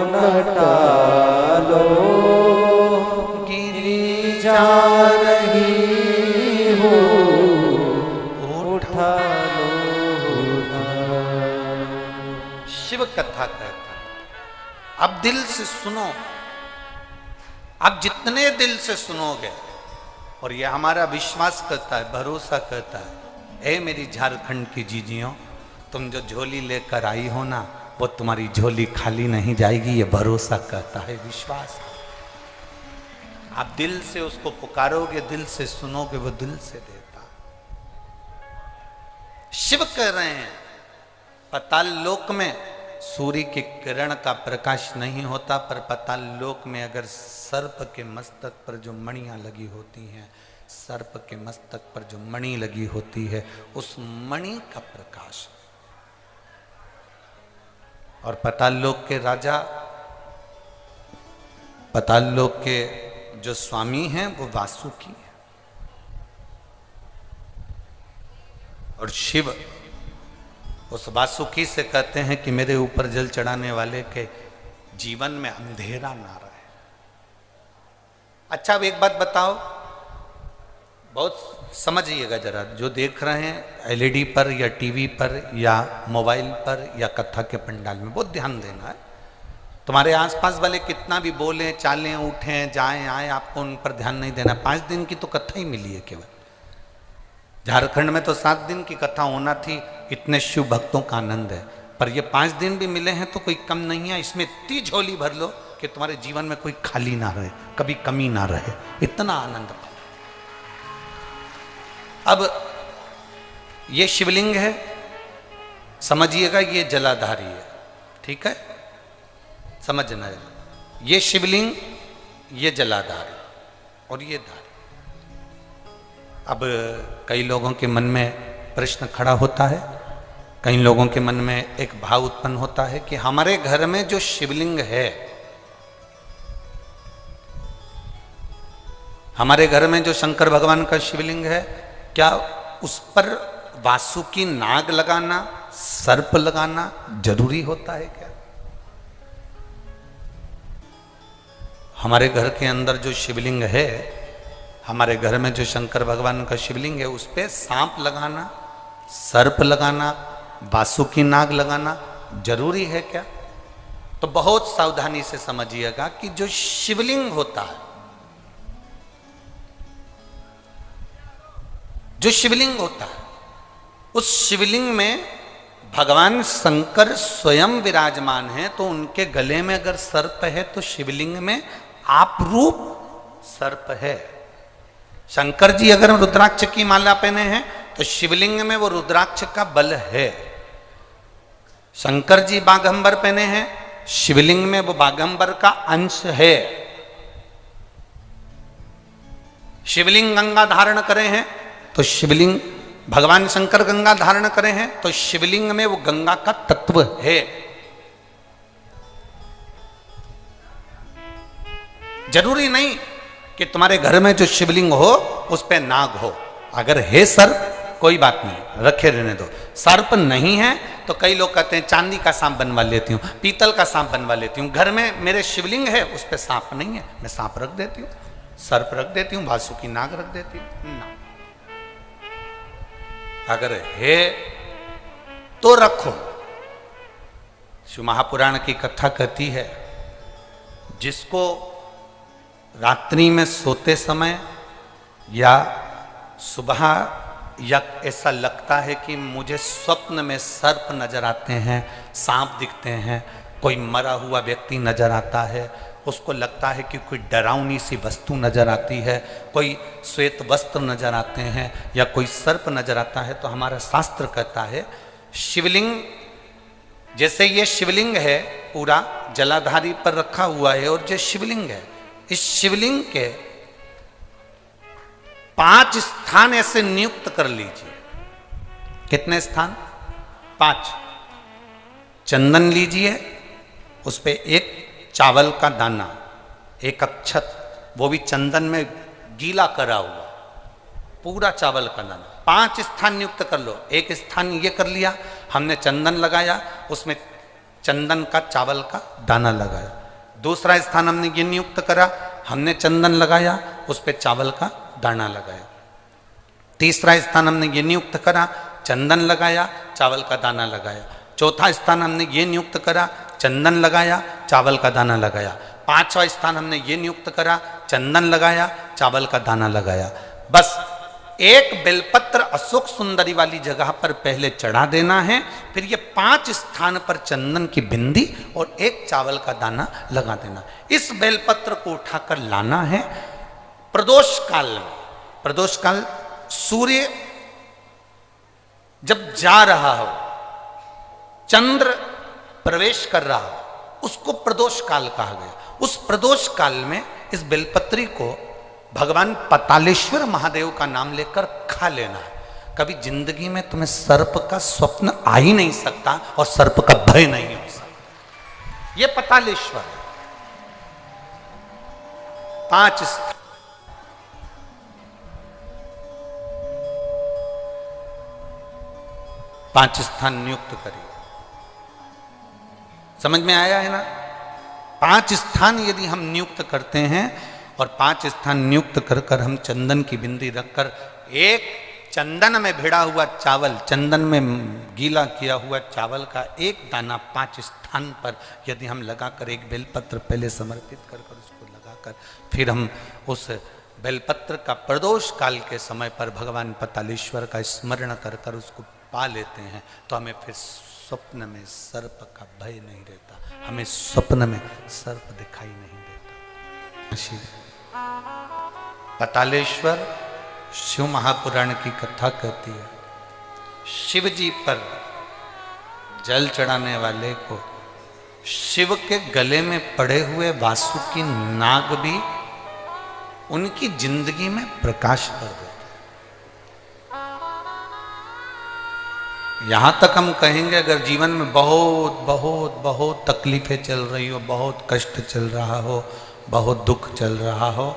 न टालो, गिरी जा रही हो, उठा लो उठा लो। शिव कथा कहता है अब दिल से सुनो। अब जितने दिल से सुनोगे, और ये हमारा विश्वास करता है, भरोसा करता है, ए मेरी झारखंड की जीजियों, तुम जो झोली लेकर आई हो ना, वो तुम्हारी झोली खाली नहीं जाएगी। ये भरोसा करता है, विश्वास। आप दिल से उसको पुकारोगे, दिल से सुनोगे, वो दिल से देता। शिव कह रहे हैं पाताल लोक में सूर्य की किरण का प्रकाश नहीं होता, पर पाताल लोक में अगर सर्प के मस्तक पर जो मणियां लगी होती हैं, सर्प के मस्तक पर जो मणि लगी होती है, उस मणि का प्रकाश। और पाताल लोक के राजा, पाताल लोक के जो स्वामी हैं वो वासुकी है, और शिव उस वासुकी से कहते हैं कि मेरे ऊपर जल चढ़ाने वाले के जीवन में अंधेरा ना रहे। अच्छा, अब एक बात बताओ, बहुत समझिएगा जरा, जो देख रहे हैं एलईडी पर या टीवी पर या मोबाइल पर या कथा के पंडाल में, बहुत ध्यान देना है। तुम्हारे आसपास वाले कितना भी बोलें, चालें, उठें, जाएं, आए, आपको उन पर ध्यान नहीं देना। 5 दिन की तो कथा ही मिली है केवल। झारखंड में तो 7 दिन की कथा होना थी, इतने शिव भक्तों का आनंद है, पर ये 5 दिन भी मिले हैं तो कोई कम नहीं है। इसमें इतनी झोली भर लो कि तुम्हारे जीवन में कोई खाली ना रहे, कभी कमी ना रहे, इतना आनंद पाओ। अब ये शिवलिंग है, समझिएगा, ये जलाधारी है, ठीक है, समझना है। ये शिवलिंग, ये जलाधारी और ये धारी। अब कई लोगों के मन में प्रश्न खड़ा होता है, कई लोगों के मन में एक भाव उत्पन्न होता है कि हमारे घर में जो शिवलिंग है, हमारे घर में जो शंकर भगवान का शिवलिंग है, क्या उस पर वासुकी नाग लगाना, सर्प लगाना जरूरी होता है क्या? हमारे घर के अंदर जो शिवलिंग है, हमारे घर में जो शंकर भगवान का शिवलिंग है, उस पे सांप लगाना, सर्प लगाना, वासुकी नाग लगाना जरूरी है क्या? तो बहुत सावधानी से समझिएगा कि जो शिवलिंग होता है, जो शिवलिंग होता है, उस शिवलिंग में भगवान शंकर स्वयं विराजमान है, तो उनके गले में अगर सर्प है तो शिवलिंग में आप रूप सर्प है। शंकर जी अगर रुद्राक्ष की माला पहने हैं तो शिवलिंग में वो रुद्राक्ष का बल है। शंकर जी बाघंबर पहने हैं, शिवलिंग में वो बाघंबर का अंश है। शिवलिंग गंगा धारण करे हैं तो शिवलिंग, भगवान शंकर गंगा धारण करे हैं तो शिवलिंग में वो गंगा का तत्व है। जरूरी नहीं कि तुम्हारे घर में जो शिवलिंग हो उस पे नाग हो। अगर है सर्प कोई बात नहीं, रखे रहने दो। सर्प नहीं है तो कई लोग कहते हैं चांदी का सांप बनवा लेती हूँ, पीतल का सांप बनवा लेती हूँ। घर में मेरे शिवलिंग है, उस पे सांप नहीं है, मैं सांप रख देती हूँ, सर्प रख देती हूँ, वासुकी नाग रख देती हूँ ना। अगर है तो रखो। शिव महापुराण की कथा कहती है, जिसको रात्रि में सोते समय या सुबह या ऐसा लगता है कि मुझे स्वप्न में सर्प नजर आते हैं, सांप दिखते हैं, कोई मरा हुआ व्यक्ति नजर आता है, उसको लगता है कि कोई डरावनी सी वस्तु नजर आती है, कोई श्वेत वस्त्र नजर आते हैं या कोई सर्प नजर आता है, तो हमारा शास्त्र कहता है शिवलिंग, जैसे ये शिवलिंग है पूरा जलाधारी पर रखा हुआ है, और जो शिवलिंग है, इस शिवलिंग के 5 स्थान ऐसे नियुक्त कर लीजिए। कितने स्थान? 5। चंदन लीजिए, उस पे एक चावल का दाना, एक अक्षत, वो भी चंदन में गीला करा हुआ, पूरा चावल का दाना। 5 स्थान नियुक्त कर लो। एक स्थान ये कर लिया, हमने चंदन लगाया, उसमें चंदन का चावल का दाना लगाया। दूसरा स्थान हमने ये नियुक्त करा, हमने चंदन लगाया, उस पर चावल का दाना लगाया। तीसरा स्थान हमने ये नियुक्त करा, चंदन लगाया, चावल का दाना लगाया। चौथा स्थान हमने ये नियुक्त करा, चंदन लगाया, चावल का दाना लगाया। 5वां स्थान हमने ये नियुक्त करा, चंदन लगाया, चावल का दाना लगाया। बस एक बेलपत्र अशोक सुंदरी वाली जगह पर पहले चढ़ा देना है, फिर ये 5 स्थान पर चंदन की बिंदी और एक चावल का दाना लगा देना। इस बेलपत्र को उठाकर लाना है, प्रदोष काल में, प्रदोष काल सूर्य जब जा रहा हो, चंद्र प्रवेश कर रहा हो, उसको प्रदोष काल कहा गया। उस प्रदोष काल में इस बेलपत्री को भगवान पतालेश्वर महादेव का नाम लेकर खा लेना है। कभी जिंदगी में तुम्हें सर्प का स्वप्न आ ही नहीं सकता और सर्प का भय नहीं हो सकता। यह पतालेश्वर है। 5 स्थान, पांच स्थान नियुक्त करिए। समझ में आया है ना? 5 स्थान यदि हम नियुक्त करते हैं और 5 स्थान नियुक्त कर कर हम चंदन की बिंदी रखकर एक चंदन में भिड़ा हुआ चावल, चंदन में गीला किया हुआ चावल का एक दाना 5 स्थान पर यदि हम लगाकर एक बेलपत्र पहले समर्पित कर कर उसको लगाकर फिर हम उस बेलपत्र का प्रदोष काल के समय पर भगवान पतालेश्वर का स्मरण कर कर उसको पा लेते हैं तो हमें फिर स्वप्न में सर्प का भय नहीं रहता, हमें स्वप्न में सर्प दिखाई नहीं देता। शिव पतालेश्वर शिव महापुराण की कथा कहती है, शिव जी पर जल चढ़ाने वाले को शिव के गले में पड़े हुए वासुकी नाग भी उनकी जिंदगी में प्रकाश कर देते। यहां तक हम कहेंगे अगर जीवन में बहुत बहुत बहुत तकलीफें चल रही हो, बहुत कष्ट चल रहा हो, बहुत दुख चल रहा हो,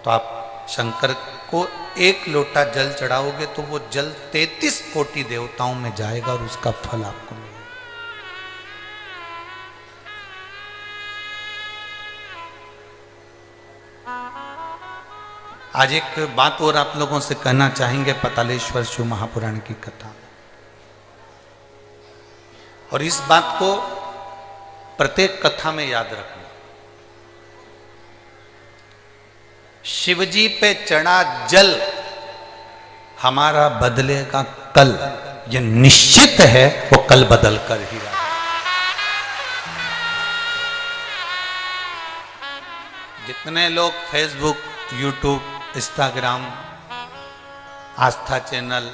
तो आप शंकर को 1 लोटा जल चढ़ाओगे तो वो जल 33 कोटि देवताओं में जाएगा और उसका फल आपको मिलेगा। आज एक बात और आप लोगों से कहना चाहेंगे पतालेश्वर शिव महापुराण की कथा, और इस बात को प्रत्येक कथा में याद रखना। शिवजी पे चढ़ा जल हमारा बदलेगा कल, ये निश्चित है, वो कल बदल कर ही रहा। जितने लोग फेसबुक, यूट्यूब, इंस्टाग्राम, आस्था चैनल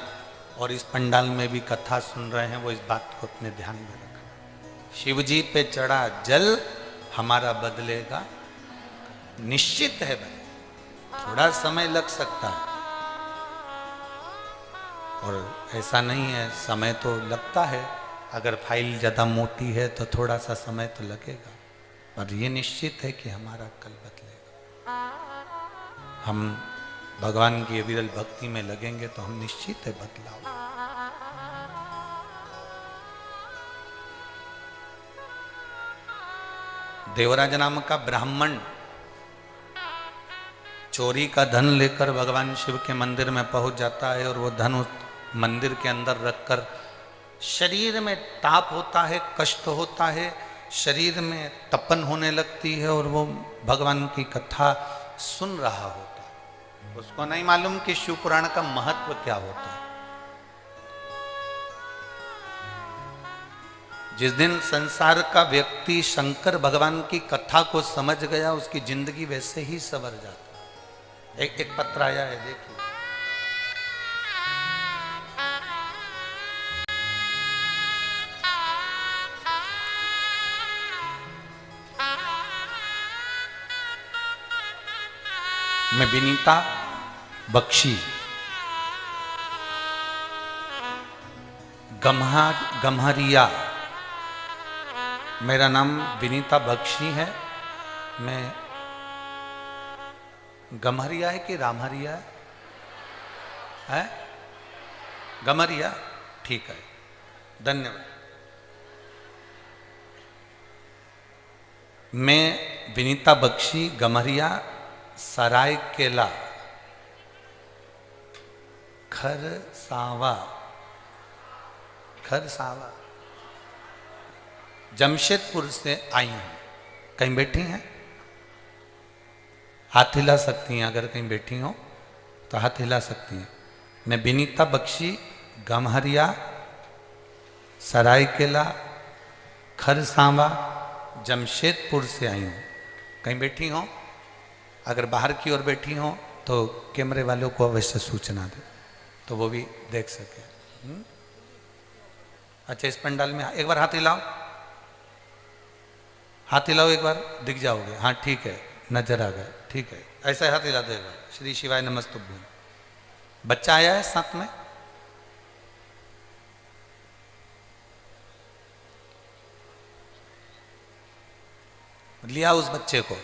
और इस पंडाल में भी कथा सुन रहे हैं वो इस बात को अपने ध्यान में रखें। शिवजी पे चढ़ा जल हमारा बदलेगा, निश्चित है भाई। थोड़ा समय लग सकता है और ऐसा नहीं है, समय तो लगता है। अगर फाइल ज़्यादा मोटी है तो थोड़ा सा समय तो लगेगा, पर ये निश्चित है कि हमारा कल बदलेगा। हम भगवान की अविरल भक्ति में लगेंगे तो हम निश्चित है बदलाव। देवराज नाम का ब्राह्मण चोरी का धन लेकर भगवान शिव के मंदिर में पहुंच जाता है और वो धन उस मंदिर के अंदर रखकर शरीर में ताप होता है, कष्ट होता है, शरीर में तपन होने लगती है और वो भगवान की कथा सुन रहा होता है। उसको नहीं मालूम कि शिव पुराण का महत्व क्या होता है। जिस दिन संसार का व्यक्ति शंकर भगवान की कथा को समझ गया उसकी जिंदगी वैसे ही संवर जाती। एक पत्र आया है, देखिए। मैं विनीता बख्शी, गम्हरिया, मेरा नाम विनीता बख्शी है। मैं गम्हरिया है कि रामहरिया है? गम्हरिया, ठीक है, धन्यवाद। मैं विनीता बख्शी, गम्हरिया, सरायकेला, खरसावा, जमशेदपुर से आई हूं। कहीं बैठी हैं? हाथ हिला सकती हैं, अगर कहीं बैठी हो तो हाथ हिला सकती हैं। मैं विनीता बख्शी, गम्हरिया, सरायकेला, खरसावा, जमशेदपुर से आई हूँ। कहीं बैठी हो? अगर बाहर की ओर बैठी हो तो कैमरे वालों को अवश्य सूचना दे तो वो भी देख सके। अच्छा, इस पंडाल में एक बार हाथ हिलाओ, हाथ हिलाओ, एक बार दिख जाओगे। हाँ ठीक है, नजर आ गया, ठीक है, ऐसा हाथ हिला दो एक बार। श्री शिवाय नमस्तुभ्यं। बच्चा आया है साथ में? लिया उस बच्चे को,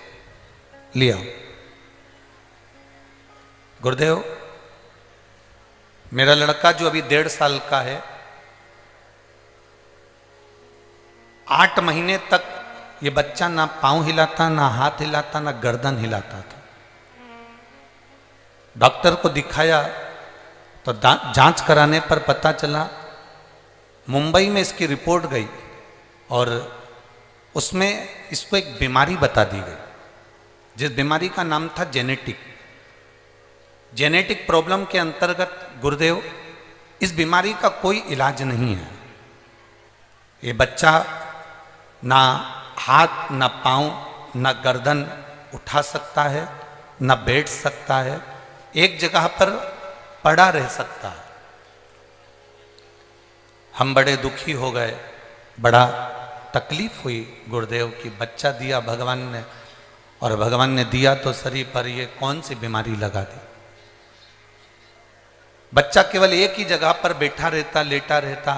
लिया। गुरुदेव, मेरा लड़का जो अभी 1.5 साल का है, 8 महीने तक ये बच्चा ना पांव हिलाता, ना हाथ हिलाता, ना गर्दन हिलाता था। डॉक्टर को दिखाया तो जांच कराने पर पता चला, मुंबई में इसकी रिपोर्ट गई और उसमें इसको एक बीमारी बता दी गई, जिस बीमारी का नाम था जेनेटिक प्रॉब्लम के अंतर्गत गुरुदेव इस बीमारी का कोई इलाज नहीं है। ये बच्चा ना हाथ, ना पांव, ना गर्दन उठा सकता है, ना बैठ सकता है, एक जगह पर पड़ा रह सकता है। हम बड़े दुखी हो गए, बड़ा तकलीफ हुई गुरुदेव की बच्चा दिया भगवान ने, और भगवान ने दिया तो शरीर पर ये कौन सी बीमारी लगा दी। बच्चा केवल एक ही जगह पर बैठा रहता, लेटा रहता,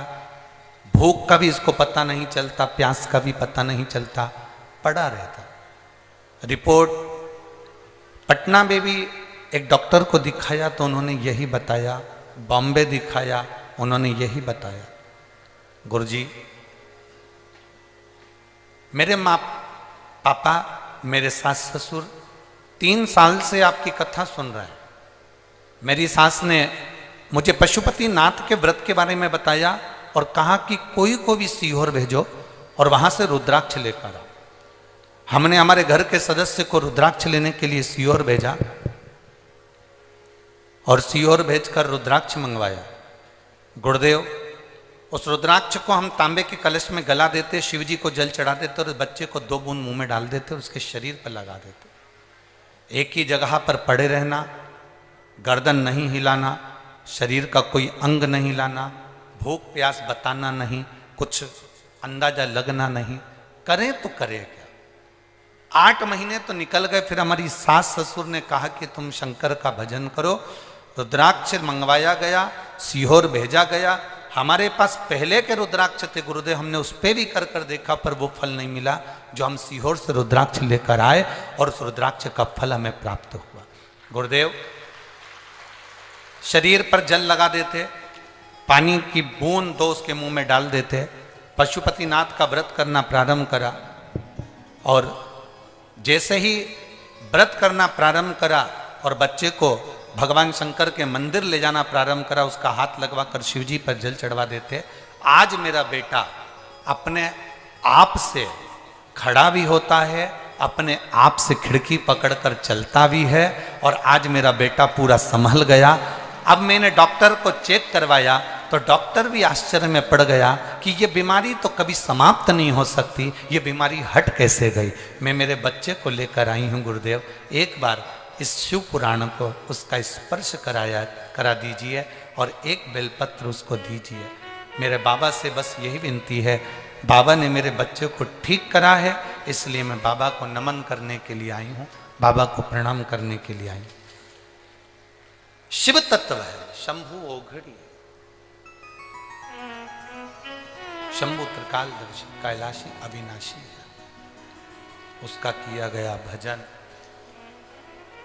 भूख का भी इसको पता नहीं चलता, प्यास का भी पता नहीं चलता, पड़ा रहता। रिपोर्ट पटना में भी एक डॉक्टर को दिखाया तो उन्होंने यही बताया, बॉम्बे दिखाया, उन्होंने यही बताया। गुरुजी, मेरे माँ पापा, मेरे सास ससुर 3 साल से आपकी कथा सुन रहे हैं। मेरी सास ने मुझे पशुपति नाथ के व्रत के बारे में बताया और कहा कि कोई को भी सीहोर भेजो और वहां से रुद्राक्ष लेकर आओ। हमने हमारे घर के सदस्य को रुद्राक्ष लेने के लिए सीहोर भेजा और सीहोर भेजकर रुद्राक्ष मंगवाया। गुरुदेव, उस रुद्राक्ष को हम तांबे के कलश में गला देते, शिव जी को जल चढ़ा देते और बच्चे को 2 बूंद मुंह में डाल देते और उसके शरीर पर लगा देते। एक ही जगह पर पड़े रहना, गर्दन नहीं हिलाना, शरीर का कोई अंग नहीं हिलाना, भूख प्यास बताना नहीं, कुछ अंदाजा लगना नहीं, करें तो करें क्या। 8 महीने तो निकल गए, फिर हमारी सास ससुर ने कहा कि तुम शंकर का भजन करो। रुद्राक्ष मंगवाया गया, सीहोर भेजा गया। हमारे पास पहले के रुद्राक्ष थे गुरुदेव, हमने उस पर भी कर देखा पर वो फल नहीं मिला जो हम सीहोर से रुद्राक्ष लेकर आए और उस रुद्राक्ष का फल हमें प्राप्त हुआ। गुरुदेव, शरीर पर जल लगा देते, पानी की बूंद 2 उसके मुंह में डाल देते, पशुपतिनाथ का व्रत करना प्रारंभ करा और जैसे ही व्रत करना प्रारंभ करा और बच्चे को भगवान शंकर के मंदिर ले जाना प्रारंभ करा, उसका हाथ लगवाकर शिवजी पर जल चढ़वा देते। आज मेरा बेटा अपने आप से खड़ा भी होता है, अपने आप से खिड़की पकड़कर चलता भी है और आज मेरा बेटा पूरा संभल गया। अब मैंने डॉक्टर को चेक करवाया तो डॉक्टर भी आश्चर्य में पड़ गया कि ये बीमारी तो कभी समाप्त नहीं हो सकती, ये बीमारी हट कैसे गई। मैं मेरे बच्चे को लेकर आई हूँ गुरुदेव, एक बार इस शिव पुराण को उसका स्पर्श करा दीजिए और एक बेलपत्र उसको दीजिए। मेरे बाबा से बस यही विनती है, बाबा ने मेरे बच्चे को ठीक करा है, इसलिए मैं बाबा को नमन करने के लिए आई हूँ, बाबा को प्रणाम करने के लिए आई हूँ। शिव तत्व है, शंभु ओघड़ी, शंभु त्रिकालदर्शी, कैलाशी, अविनाशी है। उसका किया गया भजन,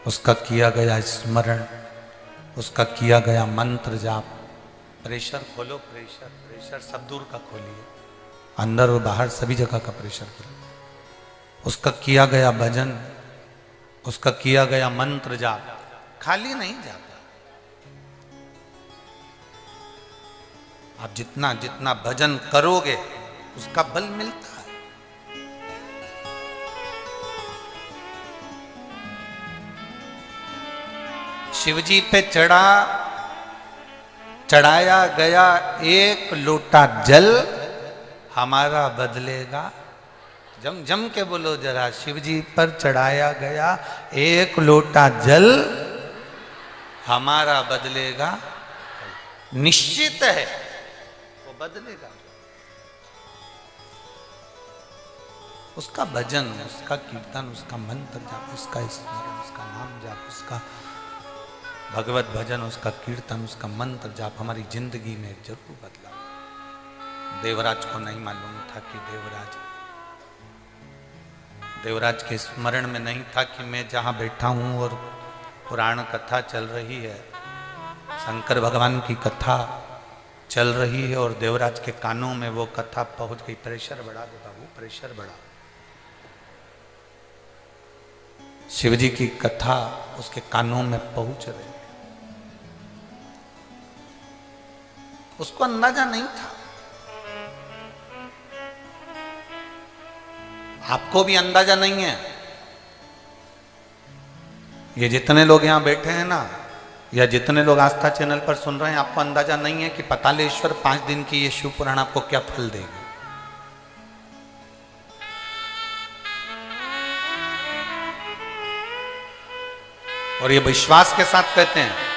उसका किया गया स्मरण, उसका किया गया मंत्र जाप। प्रेशर खोलो, प्रेशर सब दूर का खोलिए, अंदर और बाहर सभी जगह का प्रेशर करो। उसका किया गया भजन, उसका किया गया मंत्र जाप खाली नहीं जाता। आप जितना जितना भजन करोगे उसका बल मिलता है। शिवजी पे चढ़ाया गया 1 लोटा जल हमारा बदलेगा। जम जम के बोलो जरा, शिवजी पर चढ़ाया गया 1 लोटा जल हमारा बदलेगा, निश्चित है वो बदलेगा। उसका भजन, उसका कीर्तन, उसका मंत्र जाप, उसका स्मरण, उसका नाम जाप, उसका भगवत भजन, उसका कीर्तन, उसका मंत्र जाप हमारी जिंदगी में जरूर बदला। देवराज को नहीं मालूम था कि देवराज के स्मरण में नहीं था कि मैं जहां बैठा हूं और पुराण कथा चल रही है, शंकर भगवान की कथा चल रही है और देवराज के कानों में वो कथा पहुंच गई। प्रेशर बढ़ा दो बाबू, प्रेशर बढ़ा। शिवजी की कथा उसके कानों में पहुंच रही है। उसको अंदाजा नहीं था। आपको भी अंदाजा नहीं है। ये जितने लोग यहां बैठे हैं ना, या जितने लोग आस्था चैनल पर सुन रहे हैं, आपको अंदाजा नहीं है कि पातालेश्वर 5 दिन की ये शिव पुराण आपको क्या फल देगा। और ये विश्वास के साथ कहते हैं।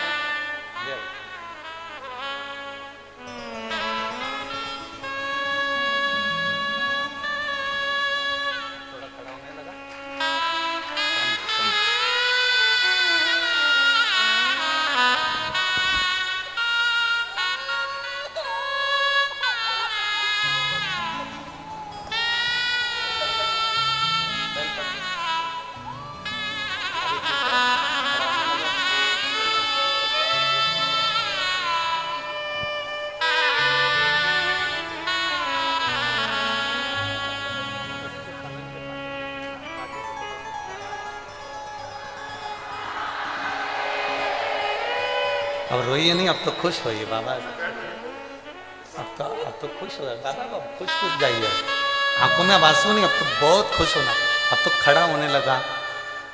अब रोइए नहीं, अब तो खुश होइए बाबा। अब तो खुश हो बाबा, अब खुश जाइए। आंखों में अब आंसू नहीं, अब तो बहुत खुश होना। अब तो खड़ा होने लगा,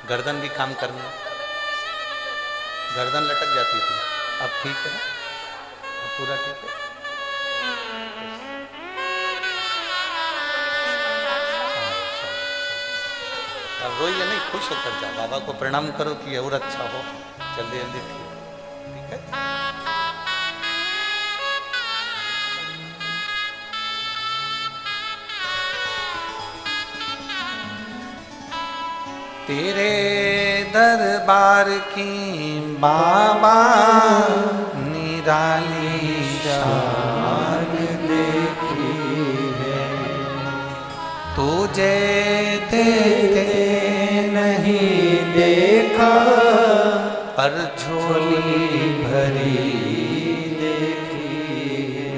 गर्दन भी काम करने, गर्दन लटक जाती थी, अब ठीक है, अब पूरा ठीक है। अब रोइए नहीं, खुश होकर जाओ, बाबा को प्रणाम करो कि और अच्छा हो, जल्दी जल्दी ठीक है। तेरे दरबार की बाबा निराली शान देखी है, तुझे देखते नहीं देखा, पर झोली भरी देखी है,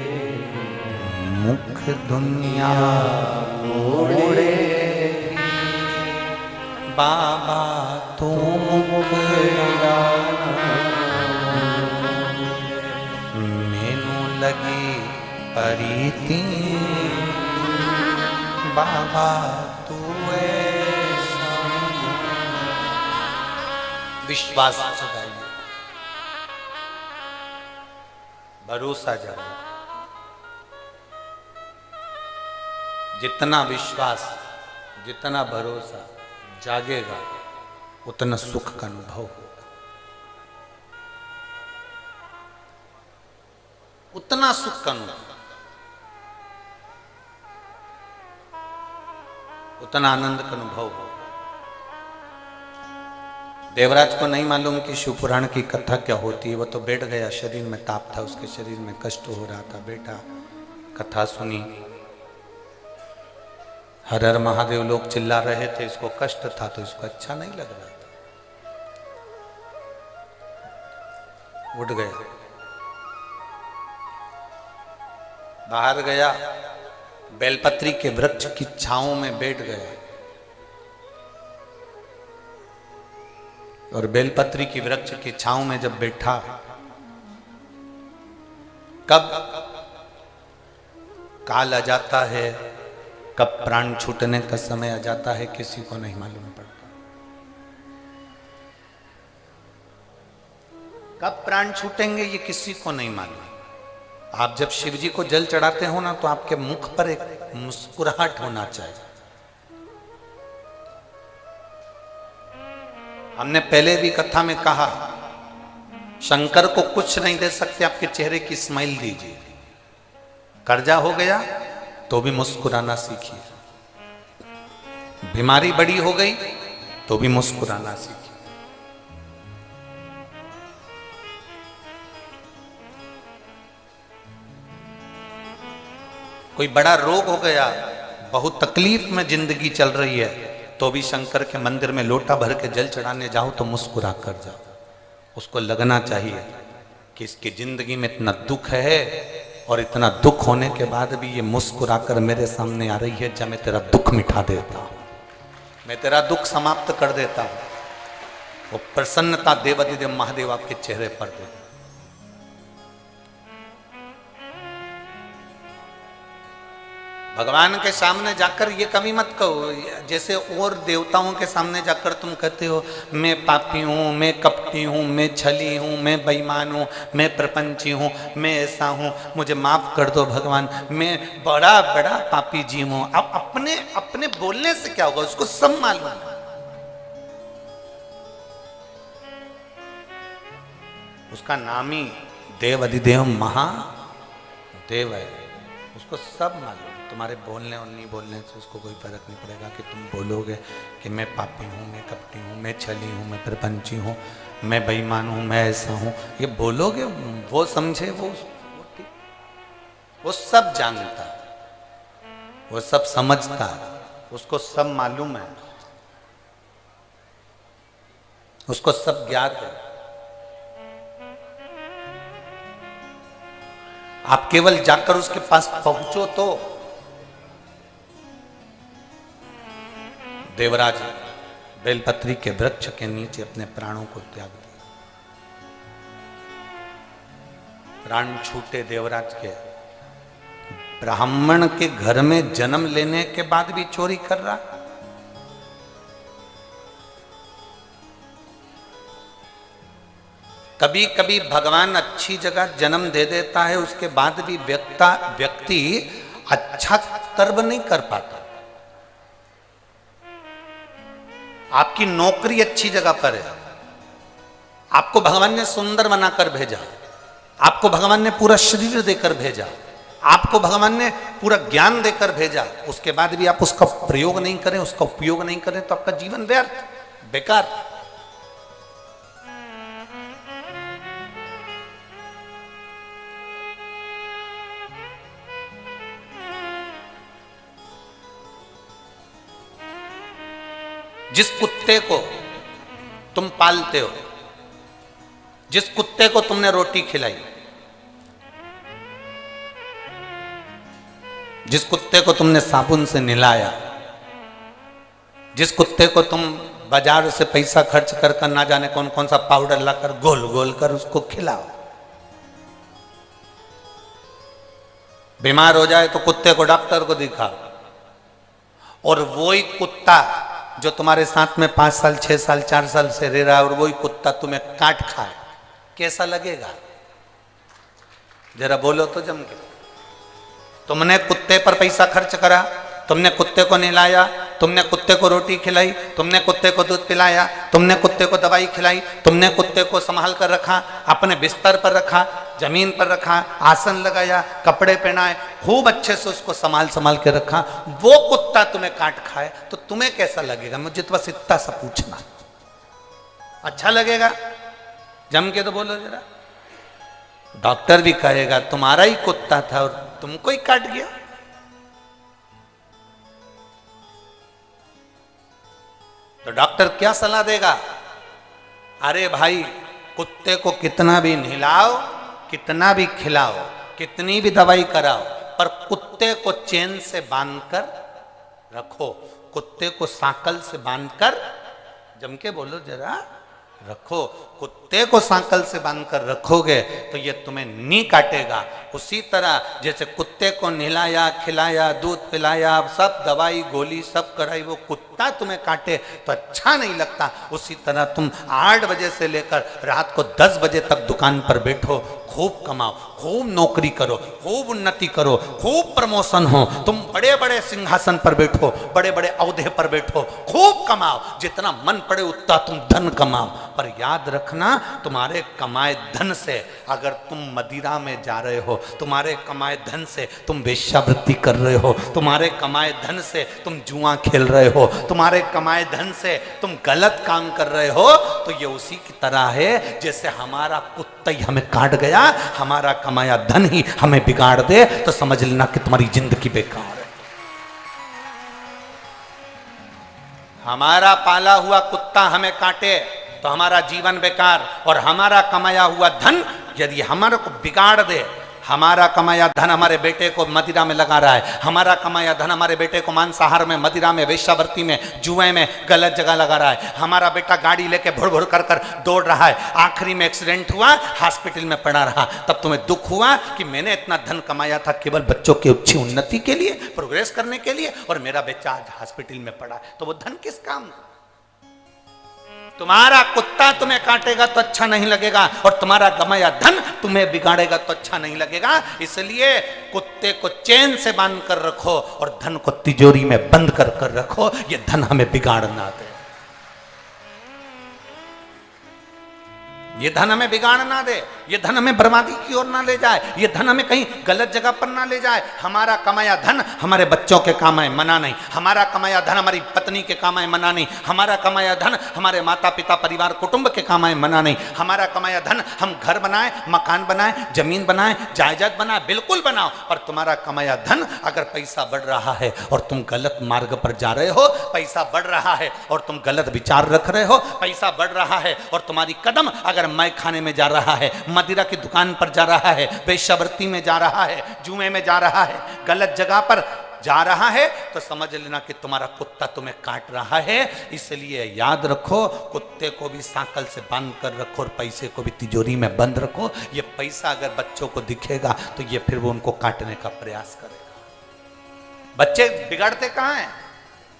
मुख दुनिया मोड़े बाबा तू मुखड़ा, मैनू लगी परीती बाबा तू ऐसा। विश्वास जगाइए, भरोसा जगाइए। जितना विश्वास, जितना भरोसा जागेगा, उतना सुख का अनुभव होगा, उतना सुख का अनुभव, उतना आनंद का अनुभव होगा। देवराज को नहीं मालूम कि शिव पुराण की कथा क्या होती है। वो तो बैठ गया, शरीर में ताप था, उसके शरीर में कष्ट हो रहा था, बैठा, कथा सुनी, हर हर महादेव लोग चिल्ला रहे थे, इसको कष्ट था तो इसको अच्छा नहीं लग रहा था। उठ गया, बाहर गया, बेलपत्री के वृक्ष की छांव में बैठ गया और बेलपत्री की वृक्ष की छांव में जब बैठा, कब काल आ जाता है, कब प्राण छूटने का समय आ जाता है, किसी को नहीं मालूम पड़ता। कब प्राण छूटेंगे ये किसी को नहीं मालूम। आप जब शिव जी को जल चढ़ाते हो ना, तो आपके मुख पर एक मुस्कुराहट होना चाहिए। हमने पहले भी कथा में कहा, शंकर को कुछ नहीं दे सकते, आपके चेहरे की स्माइल दीजिए। कर्जा हो गया तो भी मुस्कुराना सीखिए, बीमारी बड़ी हो गई तो भी मुस्कुराना सीखिए। कोई बड़ा रोग हो गया, बहुत तकलीफ में जिंदगी चल रही है, तो भी शंकर के मंदिर में लोटा भर के जल चढ़ाने जाओ तो मुस्कुरा कर जाओ। उसको लगना चाहिए कि इसकी जिंदगी में इतना दुख है और इतना दुख होने के बाद भी ये मुस्कुरा कर मेरे सामने आ रही है। जब मैं तेरा दुख मिटा देता हूं, मैं तेरा दुख समाप्त कर देता हूं, वो प्रसन्नता देवाधिदेव महादेव आपके चेहरे पर दे। भगवान के सामने जाकर ये कभी मत कहो, जैसे और देवताओं के सामने जाकर तुम कहते हो मैं पापी हूँ, मैं कपटी हूँ, मैं छली हूँ, मैं बेईमान हूँ, मैं प्रपंची हूँ, मैं ऐसा हूँ, मुझे माफ कर दो भगवान, मैं बड़ा बड़ा पापी जीव हूँ। अब अपने अपने बोलने से क्या होगा, उसको सब मालूम है। उसका नाम ही देव अधिदेव महादेव है, उसको सब मालूम। तुम्हारे बोलने और नहीं बोलने से उसको कोई फर्क नहीं पड़ेगा कि तुम बोलोगे कि मैं पापी हूँ, मैं कपटी हूँ, मैं छली हूँ, मैं प्रपंची हूँ, मैं बेईमान हूँ, मैं ऐसा हूँ। ये बोलोगे, वो समझे, वो सब जानता, वो सब समझता, उसको सब मालूम है, उसको सब ज्ञात है। आप केवल जाकर उसके पास पहुंचो तो। देवराज बेलपत्री के वृक्ष के नीचे अपने प्राणों को त्याग दिया। प्राण छूटे देवराज के। ब्राह्मण के घर में जन्म लेने के बाद भी चोरी कर रहा। कभी कभी भगवान अच्छी जगह जन्म दे देता है, उसके बाद भी व्यक्ति अच्छा कर्म नहीं कर पाता। आपकी नौकरी अच्छी जगह पर है, आपको भगवान ने सुंदर बनाकर भेजा, आपको भगवान ने पूरा शरीर देकर भेजा, आपको भगवान ने पूरा ज्ञान देकर भेजा, उसके बाद भी आप उसका प्रयोग नहीं करें, उसका उपयोग नहीं करें, तो आपका जीवन व्यर्थ, बेकार। जिस कुत्ते को तुम पालते हो, जिस कुत्ते को तुमने रोटी खिलाई, जिस कुत्ते को तुमने साबुन से नहलाया, जिस कुत्ते को तुम बाजार से पैसा खर्च कर ना जाने कौन कौन सा पाउडर लाकर गोल गोल कर उसको खिलाओ, बीमार हो जाए तो कुत्ते को डॉक्टर को दिखाओ, और वही कुत्ता जो तुम्हारे साथ में 5 साल 6 साल 4 साल से रह रहा है, और वही कुत्ता तुम्हें काट खाए, कैसा लगेगा? जरा बोलो तो जम के। तुमने कुत्ते पर पैसा खर्च करा, तुमने कुत्ते को नहलाया, तुमने कुत्ते को रोटी खिलाई, तुमने कुत्ते को दूध पिलाया, तुमने कुत्ते को दवाई खिलाई, तुमने कुत्ते को संभाल कर रखा, अपने बिस्तर पर रखा, जमीन पर रखा, आसन लगाया, कपड़े पहनाए, खूब अच्छे से उसको संभाल के रखा। वो कुत्ता तुम्हें काट खाए तो तुम्हें कैसा लगेगा? मुझे तो बस इतना सा पूछना। अच्छा लगेगा? जम के तो बोलो जरा। डॉक्टर भी कहेगा तुम्हारा ही कुत्ता था और तुमको ही काट गया। तो डॉक्टर क्या सलाह देगा? अरे भाई, कुत्ते को कितना भी नहलाओ, कितना भी खिलाओ, कितनी भी दवाई कराओ, पर कुत्ते को चेन से बांधकर रखो, कुत्ते को सांकल से बांधकर, जम के बोलो जरा, रखो। कुत्ते को सांकल से बांधकर रखोगे तो ये तुम्हें नहीं काटेगा। उसी तरह जैसे कुत्ते को नहलाया, खिलाया, दूध पिलाया, सब दवाई गोली सब कराई, वो कुत्ता तुम्हें काटे तो अच्छा नहीं लगता। उसी तरह तुम 8 बजे से लेकर रात को 10 बजे तक दुकान पर बैठो, खूब कमाओ, खूब नौकरी करो, खूब उन्नति करो, खूब प्रमोशन हो, तुम बड़े बड़े सिंहासन पर बैठो, बड़े बड़े औहदे पर बैठो, खूब कमाओ, जितना मन पड़े उतना तुम धन कमाओ, पर याद रखो रखना, तुम्हारे कमाए धन से अगर तुम मदिरा में जा रहे हो, तुम्हारे कमाए धन से तुम वेश्यावृत्ति कर रहे हो, तुम्हारे कमाए धन से तुम जुआ खेल रहे हो, तुम्हारे कमाए धन से तुम गलत काम कर रहे हो, तो ये उसी की तरह है जैसे हमारा कुत्ता ही हमें काट गया, हमारा कमाया धन ही हमें बिगाड़ दे, तो समझ लेना कि तुम्हारी जिंदगी बेकार है। हमारा पाला हुआ कुत्ता हमें काटे तो हमारा जीवन बेकार, और हमारा कमाया हुआ धन यदि हमारे को बिगाड़ दे, हमारा कमाया धन हमारे बेटे को मदिरा में लगा रहा है, हमारा कमाया धन हमारे बेटे को मांसाहार में, मदिरा में, वेश्यावृत्ति में, जुए में, गलत जगह लगा रहा है, हमारा बेटा गाड़ी लेके भुड़ भुड़ कर कर दौड़ रहा है, आखिरी में एक्सीडेंट हुआ, हॉस्पिटल में पड़ा रहा, तब तुम्हें दुख हुआ कि मैंने इतना धन कमाया था केवल बच्चों की अच्छी उन्नति के लिए, प्रोग्रेस करने के लिए, और मेरा बच्चा आज हॉस्पिटल में पड़ा, तो वो धन किस काम? तुम्हारा कुत्ता तुम्हें काटेगा तो अच्छा नहीं लगेगा, और तुम्हारा कमाया धन तुम्हें बिगाड़ेगा तो अच्छा नहीं लगेगा। इसलिए कुत्ते को चैन से बांध कर रखो और धन को तिजोरी में बंद कर कर रखो, ये धन हमें बिगाड़ ना दे, ये धन हमें बिगाड़ ना दे, ये धन हमें बर्बादी की ओर ना ले जाए, ये धन हमें कहीं गलत जगह पर ना ले जाए। हमारा कमाया धन हमारे बच्चों के काम आए, मना नहीं, हमारा कमाया धन हमारी पत्नी के काम आए, मना नहीं, हमारा कमाया धन हमारे माता पिता परिवार कुटुंब के काम आए, मना नहीं, हमारा कमाया धन हम घर बनाए, मकान बनाए, जमीन बनाए, जायदाद बनाए, बिल्कुल बनाओ, पर तुम्हारा कमाया धन अगर पैसा बढ़ रहा है और तुम गलत मार्ग पर जा रहे हो, पैसा बढ़ रहा है और तुम गलत विचार रख रहे हो, पैसा बढ़ रहा है और तुम्हारी कदम अगर मैं खाने में जा रहा है, मदिरा की दुकान पर जा रहा है, वेश्यावृत्ति में जा रहा है, जुए में जा रहा है, गलत जगह पर जा रहा है, तो समझ लेना कि तुम्हारा कुत्ता तुम्हें काट रहा है। इसलिए याद रखो, कुत्ते को भी सांकल से बांध कर रखो और पैसे को भी तिजोरी में बंद रखो। ये पैसा अगर बच्चों को दिखेगा तो ये फिर वो उनको काटने का प्रयास करेगा। बच्चे बिगड़ते कहाँ हैं?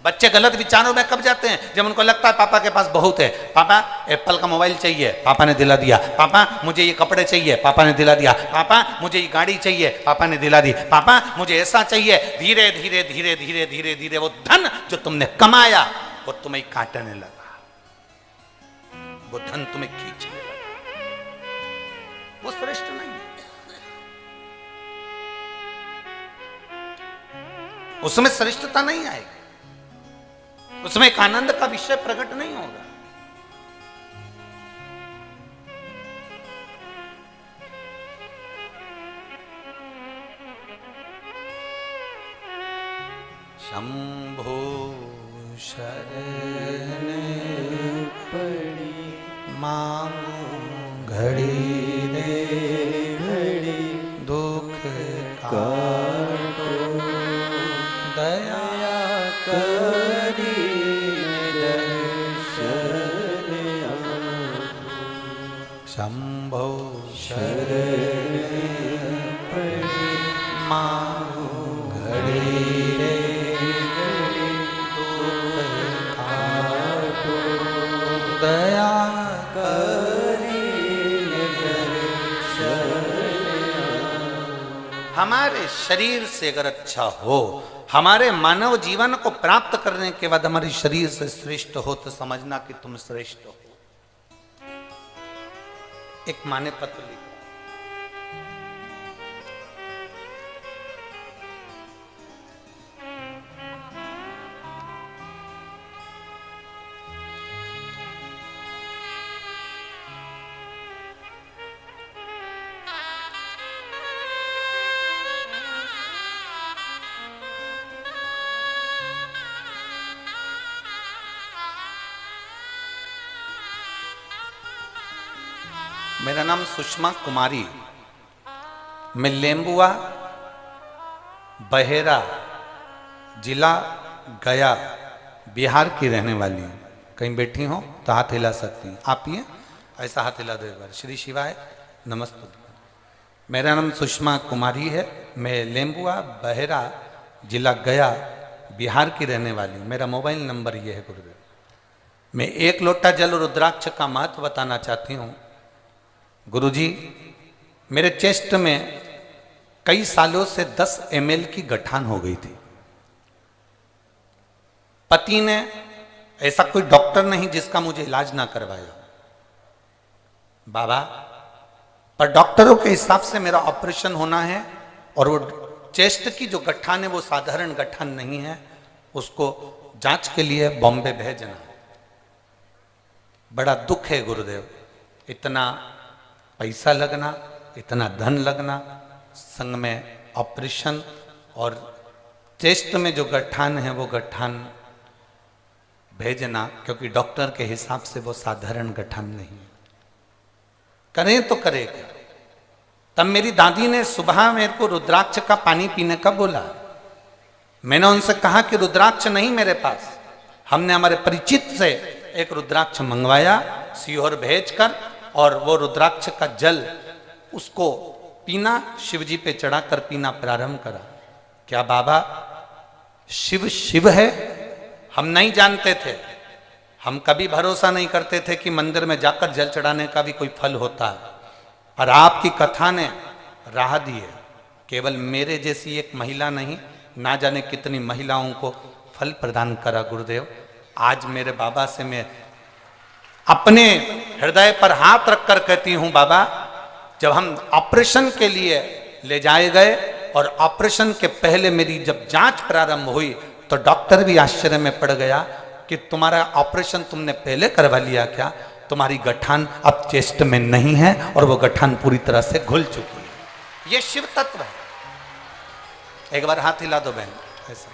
बच्चे गलत विचारों में कब जाते हैं? जब उनको लगता है पापा के पास बहुत है, पापा एप्पल का मोबाइल चाहिए, पापा ने दिला दिया, पापा मुझे ये कपड़े चाहिए, पापा ने दिला दिया, पापा मुझे ये गाड़ी चाहिए, पापा ने दिला दी, पापा मुझे ऐसा चाहिए। धीरे धीरे धीरे धीरे धीरे धीरे वो धन जो तुमने कमाया वो तुम्हें काटने लगा, वो धन तुम्हें खींचने लगा, वो श्रेष्ठ नहीं है, उसमें श्रेष्ठता नहीं आएगी, उसमें एक आनंद का विषय प्रकट नहीं होगा। शंभो शरण पड़ी मांगू घड़ी रे घड़ी, दुख काटो दया करी शंभो शरण पड़ी मांगू घड़ी रे घड़ी, दुख काटो दया करी हमारे शरीर से अगर अच्छा हो, हमारे मानव जीवन को प्राप्त करने के बाद हमारे शरीर से श्रेष्ठ हो, तो समझना कि तुम श्रेष्ठ हो। एक माँ ने पत्र लिखा, मेरा नाम सुषमा कुमारी, मैं लेम्बुआ बहेरा जिला गया बिहार की रहने वाली हूँ। कहीं बैठी हो तो हाथ हिला सकती हैं आप, ही ऐसा हाथ हिला दो एक बार। श्री शिवाय नमस्ते। मेरा नाम सुषमा कुमारी है, मैं लेम्बुआ बहेरा जिला गया बिहार की रहने वाली हूँ। मेरा मोबाइल नंबर ये है गुरुदेव। मैं एक लोटा जल रुद्राक्ष का महत्व बताना चाहती हूँ। गुरुजी, मेरे चेस्ट में कई सालों से 10 ml की गठान हो गई थी। पति ने, ऐसा कोई डॉक्टर नहीं जिसका मुझे इलाज ना करवाया, बाबा पर डॉक्टरों के हिसाब से मेरा ऑपरेशन होना है और वो चेस्ट की जो गठान है वो साधारण गठान नहीं है, उसको जांच के लिए बॉम्बे भेजना। बड़ा दुख है गुरुदेव, इतना पैसा लगना, इतना धन लगना, संग में ऑपरेशन और चेस्ट में जो गठान है वो गठान भेजना, क्योंकि डॉक्टर के हिसाब से वो साधारण गठान नहीं है। करें तो करेगा। तब मेरी दादी ने सुबह मेरे को रुद्राक्ष का पानी पीने का बोला। मैंने उनसे कहा कि रुद्राक्ष नहीं मेरे पास। हमने हमारे परिचित से एक रुद्राक्ष मंगवाया सीहोर भेजकर, और वो रुद्राक्ष का जल उसको पीना, शिवजी पे चढ़ाकर पीना प्रारंभ करा। क्या बाबा शिव शिव है? हम नहीं जानते थे। हम कभी भरोसा नहीं करते थे कि मंदिर में जाकर जल चढ़ाने का भी कोई फल होता है। और आपकी कथा ने राह दी है। केवल मेरे जैसी एक महिला नहीं, ना जाने कितनी महिलाओं को फल प्रदान करा गुरुदेव। आज मेरे बाबा से मैं अपने हृदय पर हाथ रखकर कहती हूं, बाबा जब हम ऑपरेशन के लिए ले जाए गए और ऑपरेशन के पहले मेरी जब जांच प्रारंभ हुई तो डॉक्टर भी आश्चर्य में पड़ गया कि तुम्हारा ऑपरेशन तुमने पहले करवा लिया क्या? तुम्हारी गठान अब चेस्ट में नहीं है और वो गठान पूरी तरह से घुल चुकी है। ये शिव तत्व है। एक बार हाथ हिला दो बहन, ऐसा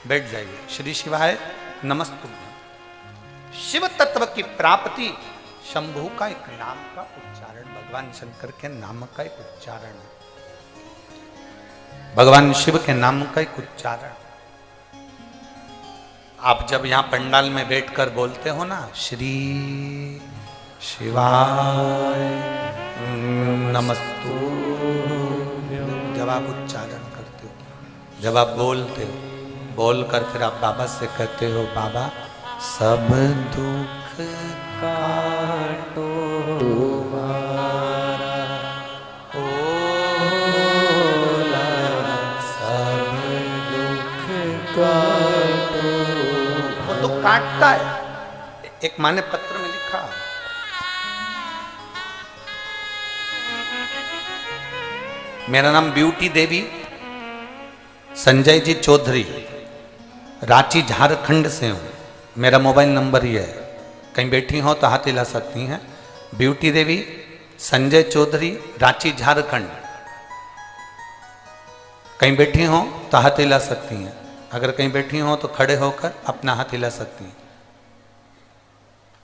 बैठ जाइए। श्री शिवाय नमस्तुभ्यं। शिव तत्व की प्राप्ति शंभु का एक नाम का उच्चारण, भगवान शंकर के नाम का एक उच्चारण है, भगवान शिव के नाम का एक उच्चारण। आप जब यहां पंडाल में बैठकर बोलते हो ना, श्री शिवाय नमस्तु, जब आप उच्चारण करते हो, जब आप बोलते हो, बोलकर फिर आप बाबा से कहते हो, बाबा सब दुख काटो तुम्हारा ओला, सब दुख काटो। वो तो काटता है। एक माँ ने पत्र में लिखा, मेरा नाम ब्यूटी देवी संजय जी चौधरी, रांची झारखंड से हूं। मेरा मोबाइल नंबर ही है, कहीं बैठी हो तो हाथ हिला सकती हैं। ब्यूटी देवी संजय चौधरी, रांची झारखंड। कहीं बैठी हो तो हाथ हिला सकती हैं। अगर कहीं बैठी हो तो खड़े होकर अपना हाथ हिला सकती हैं।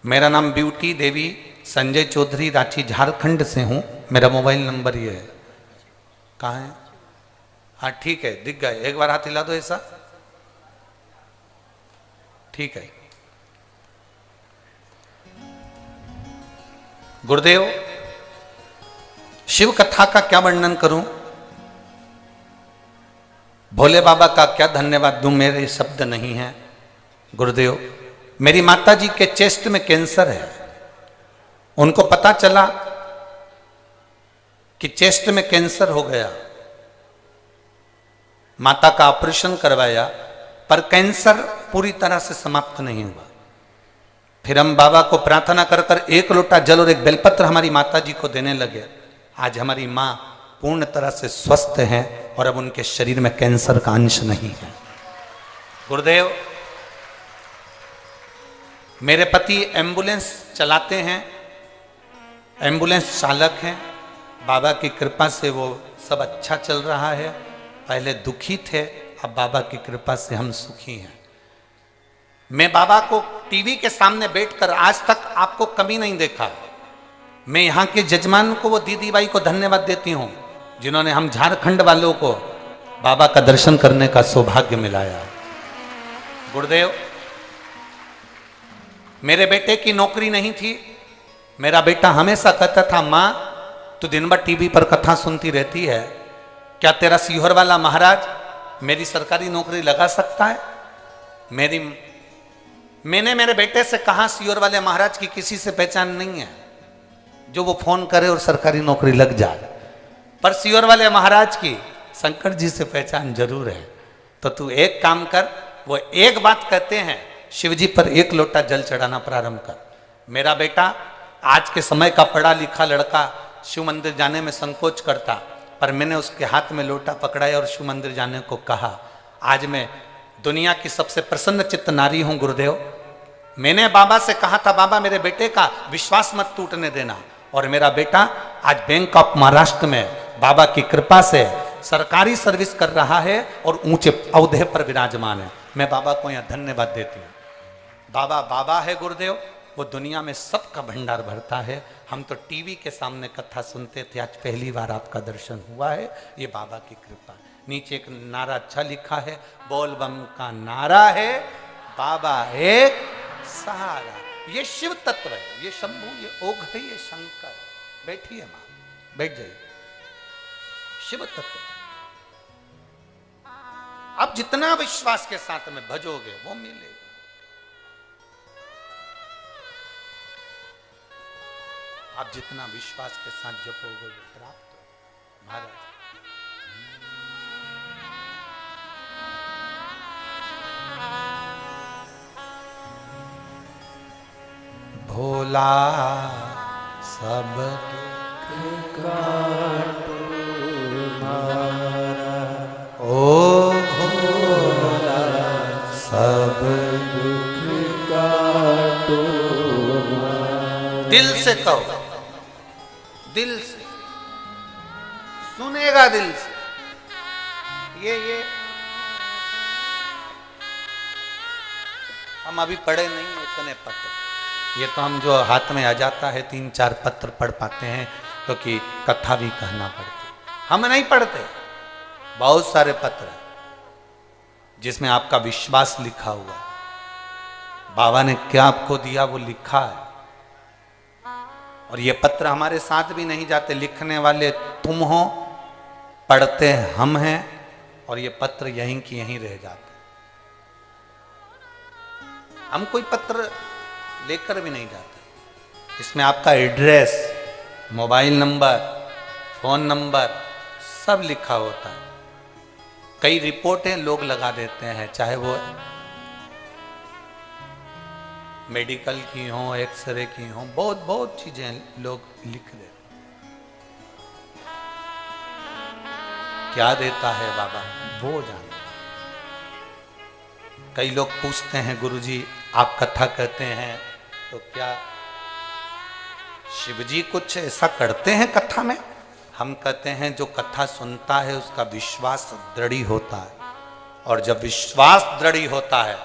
मेरा नाम ब्यूटी देवी संजय चौधरी, रांची झारखंड से हूं। मेरा मोबाइल नंबर ये है। कहाँ है? हाँ ठीक है, दिख गए। एक बार हाथ हिला दो ऐसा, ठीक है। गुरुदेव शिव कथा का क्या वर्णन करूं, भोले बाबा का क्या धन्यवाद दूं, मेरे शब्द नहीं है। गुरुदेव मेरी माता जी के चेस्ट में कैंसर है। उनको पता चला कि चेस्ट में कैंसर हो गया। माता का ऑपरेशन करवाया पर कैंसर पूरी तरह से समाप्त नहीं हुआ। फिर हम बाबा को प्रार्थना कर कर एक लोटा जल और एक बेलपत्र हमारी माता जी को देने लगे। आज हमारी माँ पूर्ण तरह से स्वस्थ हैं और अब उनके शरीर में कैंसर का अंश नहीं है। गुरुदेव मेरे पति एम्बुलेंस चलाते हैं, एम्बुलेंस चालक हैं। बाबा की कृपा से वो सब अच्छा चल रहा है। पहले दुखी थे, अब बाबा की कृपा से हम सुखी हैं। मैं बाबा को टीवी के सामने बैठकर आज तक आपको कभी नहीं देखा। मैं यहाँ के जजमान को, वो दीदी बाई को धन्यवाद देती हूँ जिन्होंने हम झारखंड वालों को बाबा का दर्शन करने का सौभाग्य मिलाया। गुरुदेव मेरे बेटे की नौकरी नहीं थी। मेरा बेटा हमेशा कहता था, माँ तू दिन भर टीवी पर कथा सुनती रहती है, क्या तेरा सीहोर वाला महाराज मेरी सरकारी नौकरी लगा सकता है? मैंने मेरे बेटे से कहा, सीहोर वाले महाराज की किसी से पहचान नहीं है जो वो फोन करे और सरकारी नौकरी लग जाए, पर सीहोर वाले महाराज की शंकर जी से पहचान जरूर है। तो तू एक काम कर, वो एक बात कहते हैं, शिव जी पर एक लोटा जल चढ़ाना प्रारंभ कर। मेरा बेटा आज के समय का पढ़ा लिखा लड़का शिव मंदिर जाने में संकोच करता, पर मैंने उसके हाथ में लोटा पकड़ाया और शिव मंदिर जाने को कहा। आज मैं दुनिया की सबसे प्रसन्न चित्त नारी हूं गुरुदेव। मैंने बाबा से कहा था, बाबा मेरे बेटे का विश्वास मत टूटने देना, और मेरा बेटा आज बैंक ऑफ महाराष्ट्र में बाबा की कृपा से सरकारी सर्विस कर रहा है और ऊंचे औहदे पर विराजमान है। मैं बाबा को यहाँ धन्यवाद देती हूँ। बाबा बाबा है गुरुदेव, वो दुनिया में सबका भंडार भरता है। हम तो टीवी के सामने कथा सुनते थे, आज पहली बार आपका दर्शन हुआ है, ये बाबा की कृपा। नीचे एक नारा अच्छा लिखा है, बोल बम का नारा है, बाबा एक सहारा। ये शिव तत्व है, ये शंभु, ये ओघ है, ये शंकर। बैठिए मां, बैठ जाइए। शिव तत्व आप जितना विश्वास के साथ में भजोगे वो मिलेगा। आप जितना विश्वास के साथ जपोगे वो प्राप्त हो। महाराज भोला सब दुख काटो मारा, ओ भोला सब दुख काटो मारा। दिल से कहो, दिल से सुनेगा, दिल से। ये हम अभी पढ़े नहीं इतने पत्र, ये तो हम जो हाथ में आ जाता है 3-4 पत्र पढ़ पाते हैं, क्योंकि कथा भी कहना पड़ती। हम नहीं पढ़ते, बहुत सारे पत्र जिसमें आपका विश्वास लिखा हुआ, बाबा ने क्या आपको दिया वो लिखा है। और ये पत्र हमारे साथ भी नहीं जाते, लिखने वाले तुम हो, पढ़ते हम हैं, और ये पत्र यहीं की यहीं रह जाते। हम कोई पत्र लेकर भी नहीं जाते। इसमें आपका address, mobile number, phone number सब लिखा होता है। कई रिपोर्टें लोग लगा देते हैं, चाहे वो मेडिकल की हो, एक्सरे की हो, बहुत बहुत चीजें लोग लिख देते। क्या देता है बाबा वो जाने। कई लोग पूछते हैं, गुरुजी आप कथा कहते हैं तो क्या शिवजी कुछ ऐसा करते हैं कथा में? हम कहते हैं जो कथा सुनता है उसका विश्वास दृढ़ होता है, और जब विश्वास दृढ़ होता है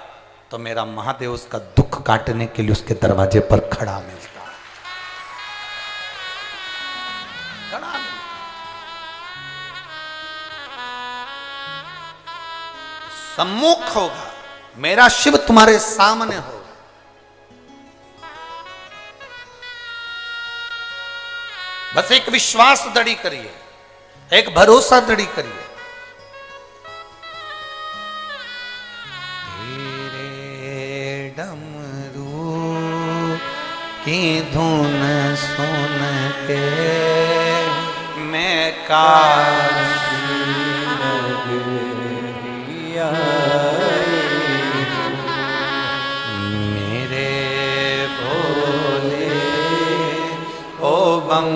तो मेरा महादेव उसका दुख काटने के लिए उसके दरवाजे पर खड़ा मिलता है। खड़ा मिलता। सम्मुख होगा, मेरा शिव तुम्हारे सामने होगा। बस एक विश्वास दृढ़ करिए, एक भरोसा दृढ़ करिए। तेरे डमरू की धुन सुन के मैं काशी नगरी आई, मेरे भोले ओ बम